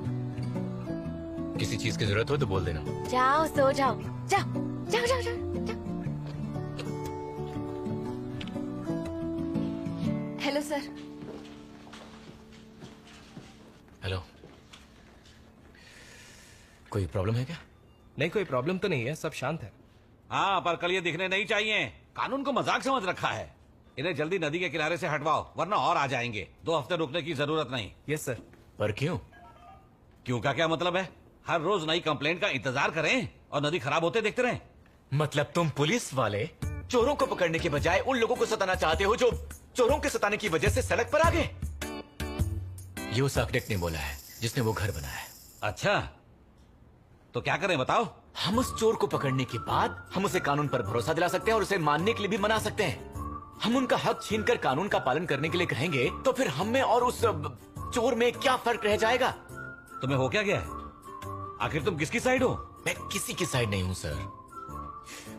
किसी चीज की जरूरत हो तो बोल देना। जाओ सो जाओ, जाओ जाओ जाओ जाओ। Hello sir. हेलो, कोई प्रॉब्लम है क्या? नहीं, कोई प्रॉब्लम तो नहीं है, सब शांत है। हाँ, पर कल ये दिखने नहीं चाहिए। कानून को मजाक समझ रखा है। इन्हें जल्दी नदी के किनारे से हटवाओ, वरना और आ जाएंगे। 2 हफ्ते रुकने की जरूरत नहीं। Yes sir. पर क्यों? क्यों का क्या मतलब है? हर रोज नई कंप्लेंट का इंतजार करें और नदी खराब होते देखते रहें? मतलब तुम पुलिस वाले चोरों को पकड़ने के बजाय उन लोगों को सताना चाहते हो जो चोरों के सताने की वजह से सड़क पर आ गए? ये उस आर्किटेक्ट ने बोला है जिसने वो घर बनाया है। अच्छा, तो क्या करें बताओ? हम उस चोर को पकड़ने के बाद हम उसे कानून पर भरोसा दिला सकते हैं और उसे मानने के लिए भी मना सकते हैं। हम उनका हक छीनकर कानून का पालन करने के लिए कहेंगे तो फिर हम में और उस चोर में क्या फर्क रह जाएगा? तुम्हें हो क्या गया है? आखिर तुम किसकी साइड हो? मैं किसी की साइड नहीं हूं सर।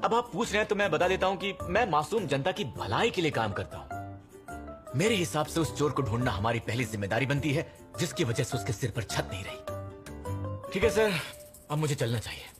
अब आप पूछ रहे हैं तो मैं बता देता हूं कि मैं मासूम जनता की भलाई के लिए काम करता हूं। मेरे हिसाब से उस चोर को ढूंढना हमारी पहली जिम्मेदारी बनती है, जिसकी वजह से उसके सिर पर छत नहीं रही। ठीक है सर, अब मुझे चलना चाहिए।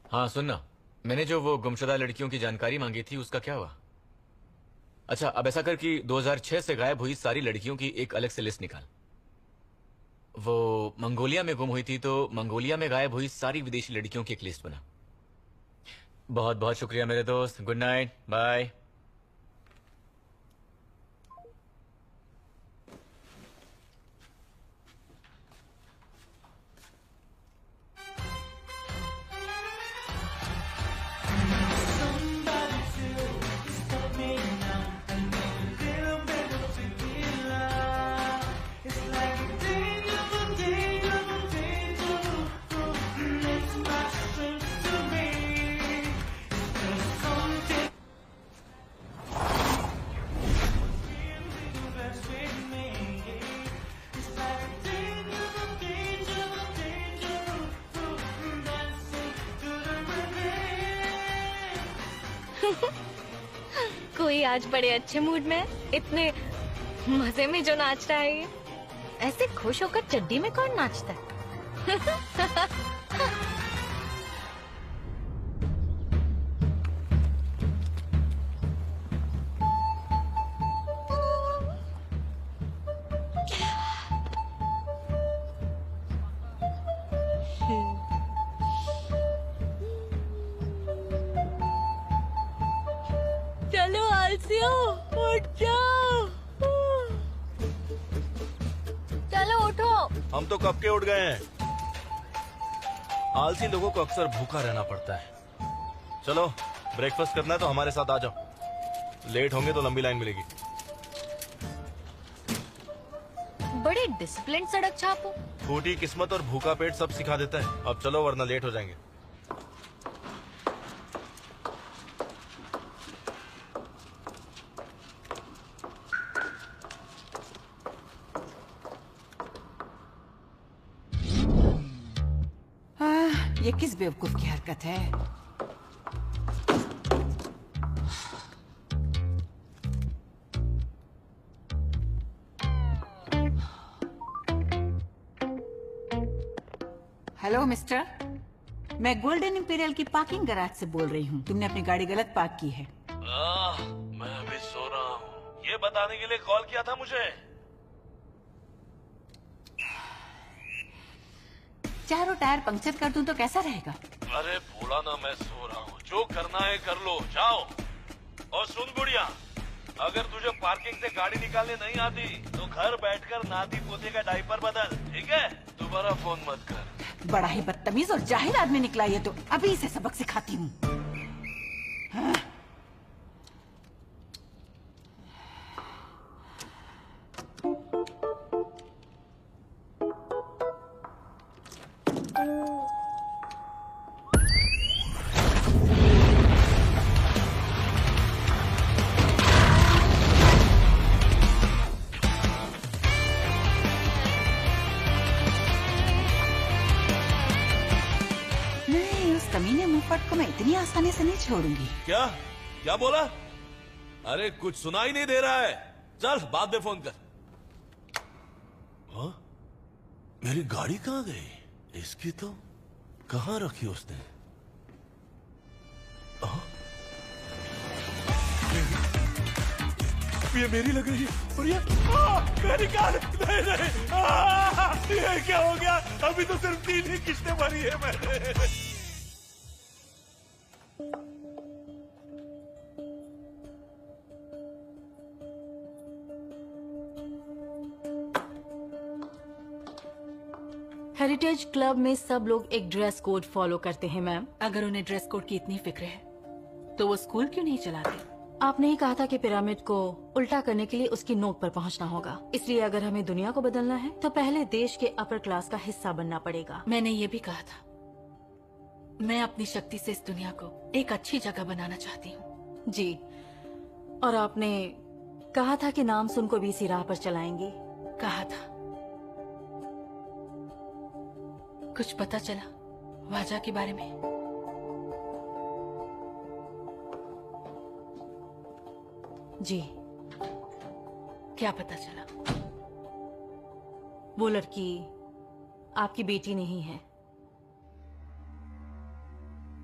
हाँ सुनना, मैंने जो वो गुमशुदा लड़कियों की जानकारी मांगी थी उसका क्या हुआ? अच्छा, अब ऐसा कर कि 2006 से गायब हुई सारी लड़कियों की एक अलग से लिस्ट निकाल। वो मंगोलिया में गुम हुई थी तो मंगोलिया में गायब हुई सारी विदेशी लड़कियों की एक लिस्ट बना। बहुत बहुत शुक्रिया मेरे दोस्त, गुड नाइट, बाय। कोई आज बड़े अच्छे मूड में है। इतने मजे में जो नाच रहा है ये। ऐसे खुश होकर चड्डी में कौन नाचता है? चलो आलसियों, उठ जाओ। चलो उठो। हम तो कब के उठ गए हैं। आलसी लोगों को अक्सर भूखा रहना पड़ता है। चलो ब्रेकफास्ट करना है तो हमारे साथ आ जाओ, लेट होंगे तो लंबी लाइन मिलेगी। बड़े डिसिप्लिन सड़क छाप हो। फूटी किस्मत और भूखा पेट सब सिखा देता है। अब चलो वरना लेट हो जाएंगे। ये किस बेवकूफ की हरकत है? हेलो मिस्टर, मैं गोल्डन इंपीरियल की पार्किंग गैराज से बोल रही हूँ। तुमने अपनी गाड़ी गलत पार्क की है। मैं अभी सो रहा हूँ। ये बताने के लिए कॉल किया था मुझे? चारों टायर पंक्चर कर दूं तो कैसा रहेगा? अरे बोला ना मैं सो रहा हूँ। जो करना है कर लो, जाओ। और सुन गुड़िया, अगर तुझे पार्किंग से गाड़ी निकालने नहीं आती तो घर बैठकर नाती पोते का डायपर बदल, ठीक है? दोबारा फोन मत कर। बड़ा ही बदतमीज और जाहिल आदमी निकला ये तो। अभी इसे सबक सिखाती हूँ। हाँ। कमीने मुंहफट को मैं इतनी आसानी से नहीं छोड़ूंगी। क्या क्या बोला? अरे कुछ सुनाई नहीं दे रहा है। चल बाद में फोन कर। हाँ? मेरी गाड़ी कहाँ गई? इसकी तो कहाँ रखी उसने? हाँ? ये मेरी लग रही है। और ये मेरी कार नहीं नहीं। ये क्या हो गया? अभी तो सिर्फ 3 ही किस्तें भरी है मैंने। हेरिटेज क्लब में सब लोग एक ड्रेस कोड फॉलो करते हैं मैम। अगर उन्हें ड्रेस कोड की इतनी फिक्र है तो वो स्कूल क्यों नहीं चलाते? आपने ही कहा था कि पिरामिड को उल्टा करने के लिए उसकी नोक पर पहुंचना होगा। इसलिए अगर हमें दुनिया को बदलना है तो पहले देश के अपर क्लास का हिस्सा बनना पड़ेगा। मैंने ये भी कहा था, मैं अपनी शक्ति से इस दुनिया को एक अच्छी जगह बनाना चाहती हूँ। जी, और आपने कहा था कि नाम सुन को भी इसी राह पर चलाएंगे। कहा था। कुछ पता चला वाजा के बारे में? जी, क्या पता चला? वो लड़की आपकी बेटी नहीं है।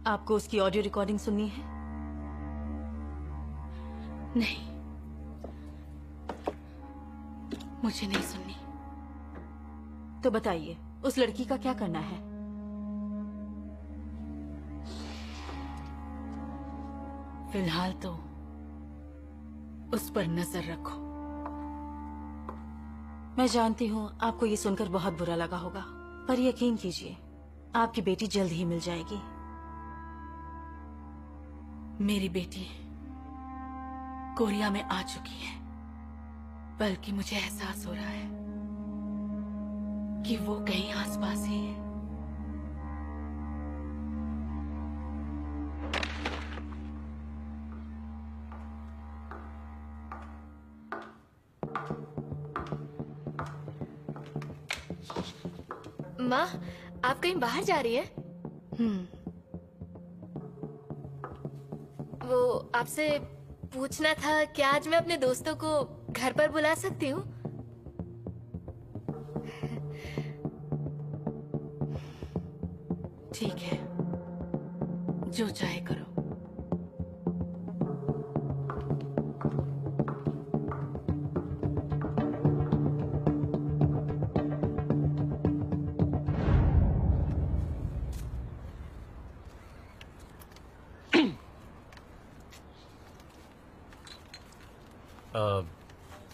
आपको उसकी ऑडियो रिकॉर्डिंग सुननी है? नहीं, मुझे नहीं सुननी। तो बताइए, उस लड़की का क्या करना है? फिलहाल तो उस पर नजर रखो। मैं जानती हूँ आपको ये सुनकर बहुत बुरा लगा होगा, पर यकीन कीजिए आपकी बेटी जल्द ही मिल जाएगी। मेरी बेटी कोरिया में आ चुकी है, बल्कि मुझे एहसास हो रहा है कि वो कहीं आसपास ही है। माँ, आप कहीं बाहर जा रही है? वो आपसे पूछना था कि आज मैं अपने दोस्तों को घर पर बुला सकती हूँ? ठीक है, जो चाहे करो।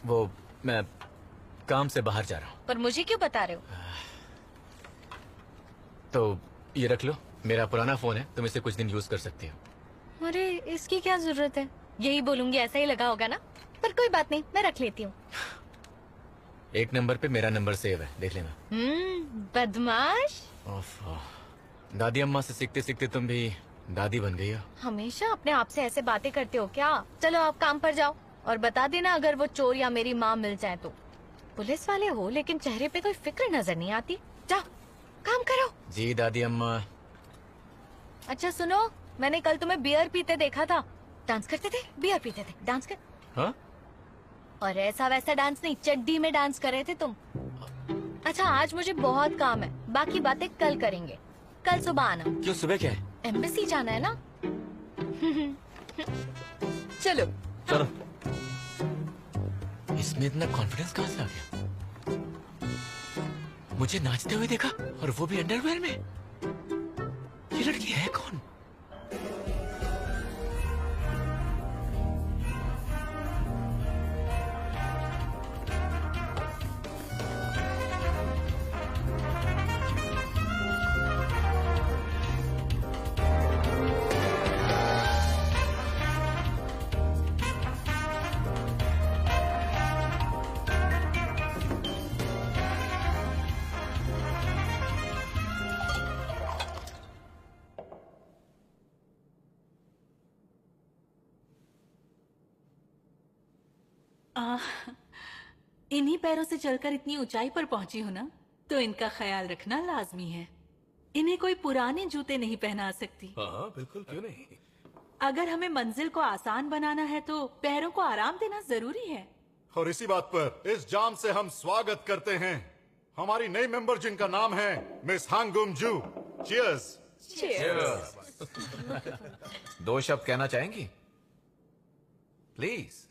वो मैं काम से बाहर जा रहा हूँ। पर मुझे क्यों बता रहे हो? तो ये रख लो, मेरा पुराना फोन है, तुम इसे कुछ दिन यूज कर सकती हो। अरे इसकी क्या जरूरत है? यही बोलूंगी, ऐसा ही लगा होगा ना। पर कोई बात नहीं, मैं रख लेती हूँ। एक नंबर पे मेरा नंबर सेव है, देख लेना। बदमाश। दादी अम्मा से सीखते सीखते तुम भी दादी बन गई हो। हमेशा अपने आप से ऐसे बातें करते हो क्या? चलो आप काम पर जाओ और बता देना अगर वो चोर या मेरी माँ मिल जाए तो। पुलिस वाले हो लेकिन चेहरे पे कोई फिक्र नजर नहीं आती। जाओ काम करो। जी दादी अम्मा। अच्छा सुनो, मैंने कल तुम्हें बियर पीते देखा था। डांस करते थे? बियर पीते थे, डांस कर। हाँ? और ऐसा वैसा डांस नहीं, चड्डी में डांस कर रहे थे तुम। अच्छा आज मुझे बहुत काम है, बाकी बातें कल करेंगे। कल सुबह आना। क्यों, सुबह क्या है? एम्बेसी जाना है ना। चलो चलो। इसमें इतना कॉन्फिडेंस कहाँ से आ गया? मुझे नाचते हुए देखा और वो भी अंडरवेयर में। ये लड़की है कौन? इन्हीं पैरों से चलकर इतनी ऊंचाई पर पहुंची हूं ना, तो इनका ख्याल रखना लाजमी है। इन्हें कोई पुराने जूते नहीं पहना सकती। हाँ बिल्कुल, क्यों नहीं। अगर हमें मंजिल को आसान बनाना है तो पैरों को आराम देना जरूरी है। और इसी बात पर इस जाम से हम स्वागत करते हैं हमारी नई मेंबर जिनका नाम है मिस हांगुम जू। चीयर्स। दो शब्द कहना चाहेंगी प्लीज?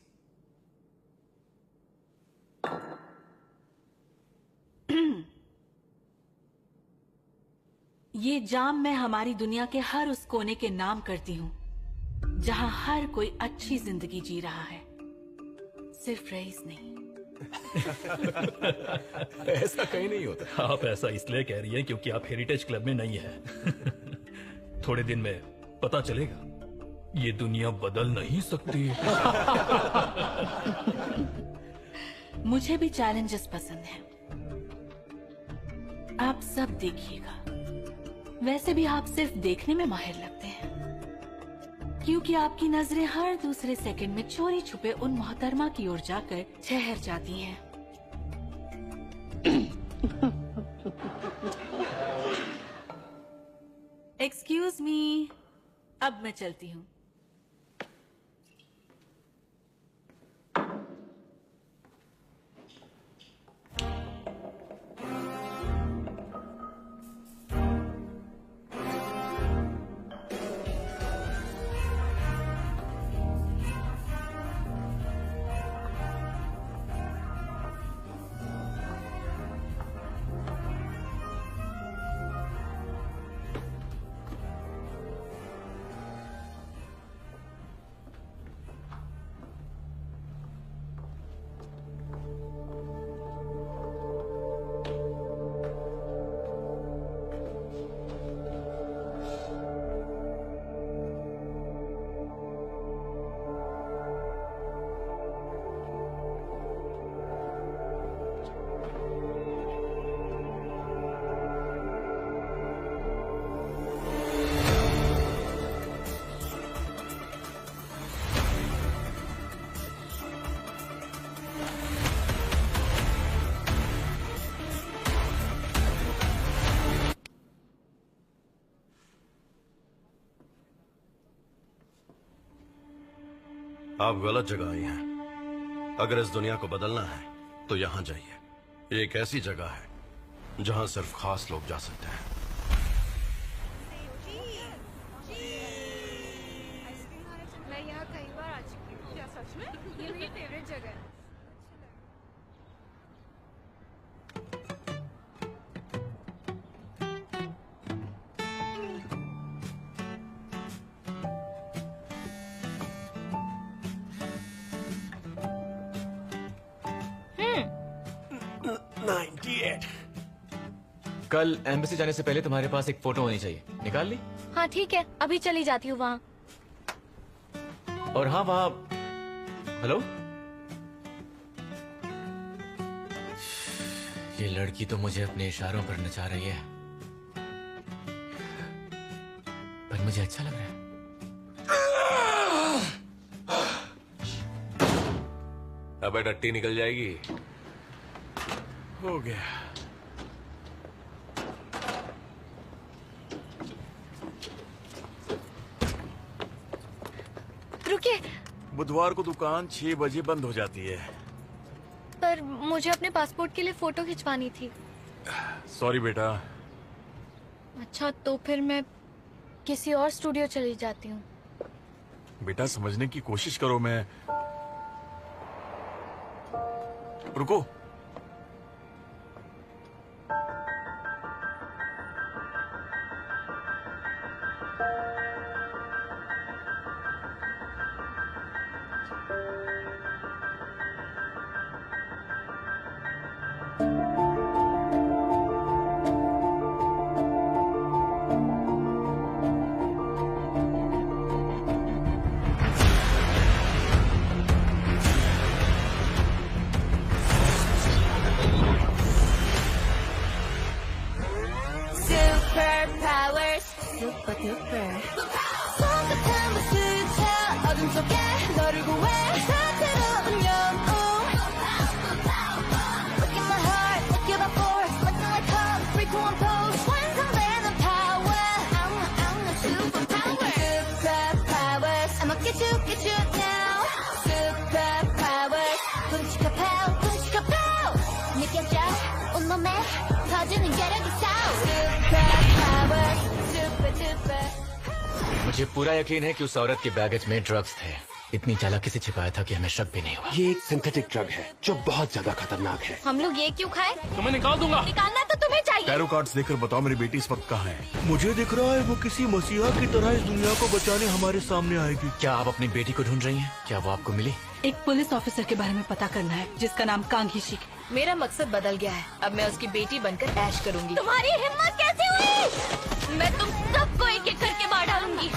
ये जाम मैं हमारी दुनिया के हर उस कोने के नाम करती हूँ जहाँ हर कोई अच्छी जिंदगी जी रहा है, सिर्फ रईस नहीं। ऐसा कहीं नहीं होता। आप ऐसा इसलिए कह रही हैं क्योंकि आप हेरिटेज क्लब में नहीं है। थोड़े दिन में पता चलेगा, ये दुनिया बदल नहीं सकती। मुझे भी चैलेंजेस पसंद हैं। आप सब देखिएगा। वैसे भी आप सिर्फ देखने में माहिर लगते हैं, क्योंकि आपकी नजरें हर दूसरे सेकंड में चोरी छुपे उन मोहतरमा की ओर जाकर ठहर जाती हैं। एक्सक्यूज मी, अब मैं चलती हूँ। आप गलत जगह आई हैं। अगर इस दुनिया को बदलना है तो यहाँ जाइए। ये एक ऐसी जगह है जहाँ सिर्फ खास लोग जा सकते हैं। मैं यहाँ कई बार आ चुकी हूँ। क्या सच में? ये मेरी फेवरेट जगह है। कल एम्बेसी जाने से पहले तुम्हारे पास एक फोटो होनी चाहिए। निकाल ली? हाँ ठीक है, अभी चली जाती हूँ वहाँ। और हाँ वहाँ, हेलो, ये लड़की तो मुझे अपने इशारों पर नचा रही है, पर मुझे अच्छा लग रहा है। अबे टट्टी निकल जाएगी। हो गया। रुकिए। बुधवार को दुकान 6 बजे बंद हो जाती है। पर मुझे अपने पासपोर्ट के लिए फोटो खिंचवानी थी। सॉरी बेटा। अच्छा तो फिर मैं किसी और स्टूडियो चली जाती हूँ। बेटा समझने की कोशिश करो। मैं रुको। Superpowers, super duper. 손끝은 스쳐 어둠 속에 너를 구해 새로운 영웅. Look at my heart, look at my force, nothing like a freak one pose. 완성되는 power. I'm a superpower. Superpowers, I'ma get you now. Superpowers, 끔찍한 power, 끔찍한 power. 느껴져 온몸에 터지는 계력이 मुझे पूरा यकीन है कि उस औरत के बैगेज में ड्रग्स थे। इतनी चालाकी से छिपाया था कि हमें शक भी नहीं हुआ। ये एक सिंथेटिक ड्रग है जो बहुत ज्यादा खतरनाक है। हम लोग ये क्यों खाए? तुम्हें निकाल दूंगा। निकालना तो तुम्हें चाहिए। टैरो कार्ड्स देखकर बताओ मेरी बेटी इस वक्त कहाँ है? मुझे दिख रहा है वो किसी मसीहा की तरह इस दुनिया को बचाने हमारे सामने आएगी। क्या आप अपनी बेटी को ढूंढ रही हैं? क्या वो आपको मिली? एक पुलिस ऑफिसर के बारे में पता करना है जिसका नाम कांग हिशिक है। मेरा मकसद बदल गया है। अब मैं उसकी बेटी बनकर ऐश करूंगी। तुम्हारी हिम्मत कैसे हुई? मैं तुम सबको एक एक करके मार डालूंगी।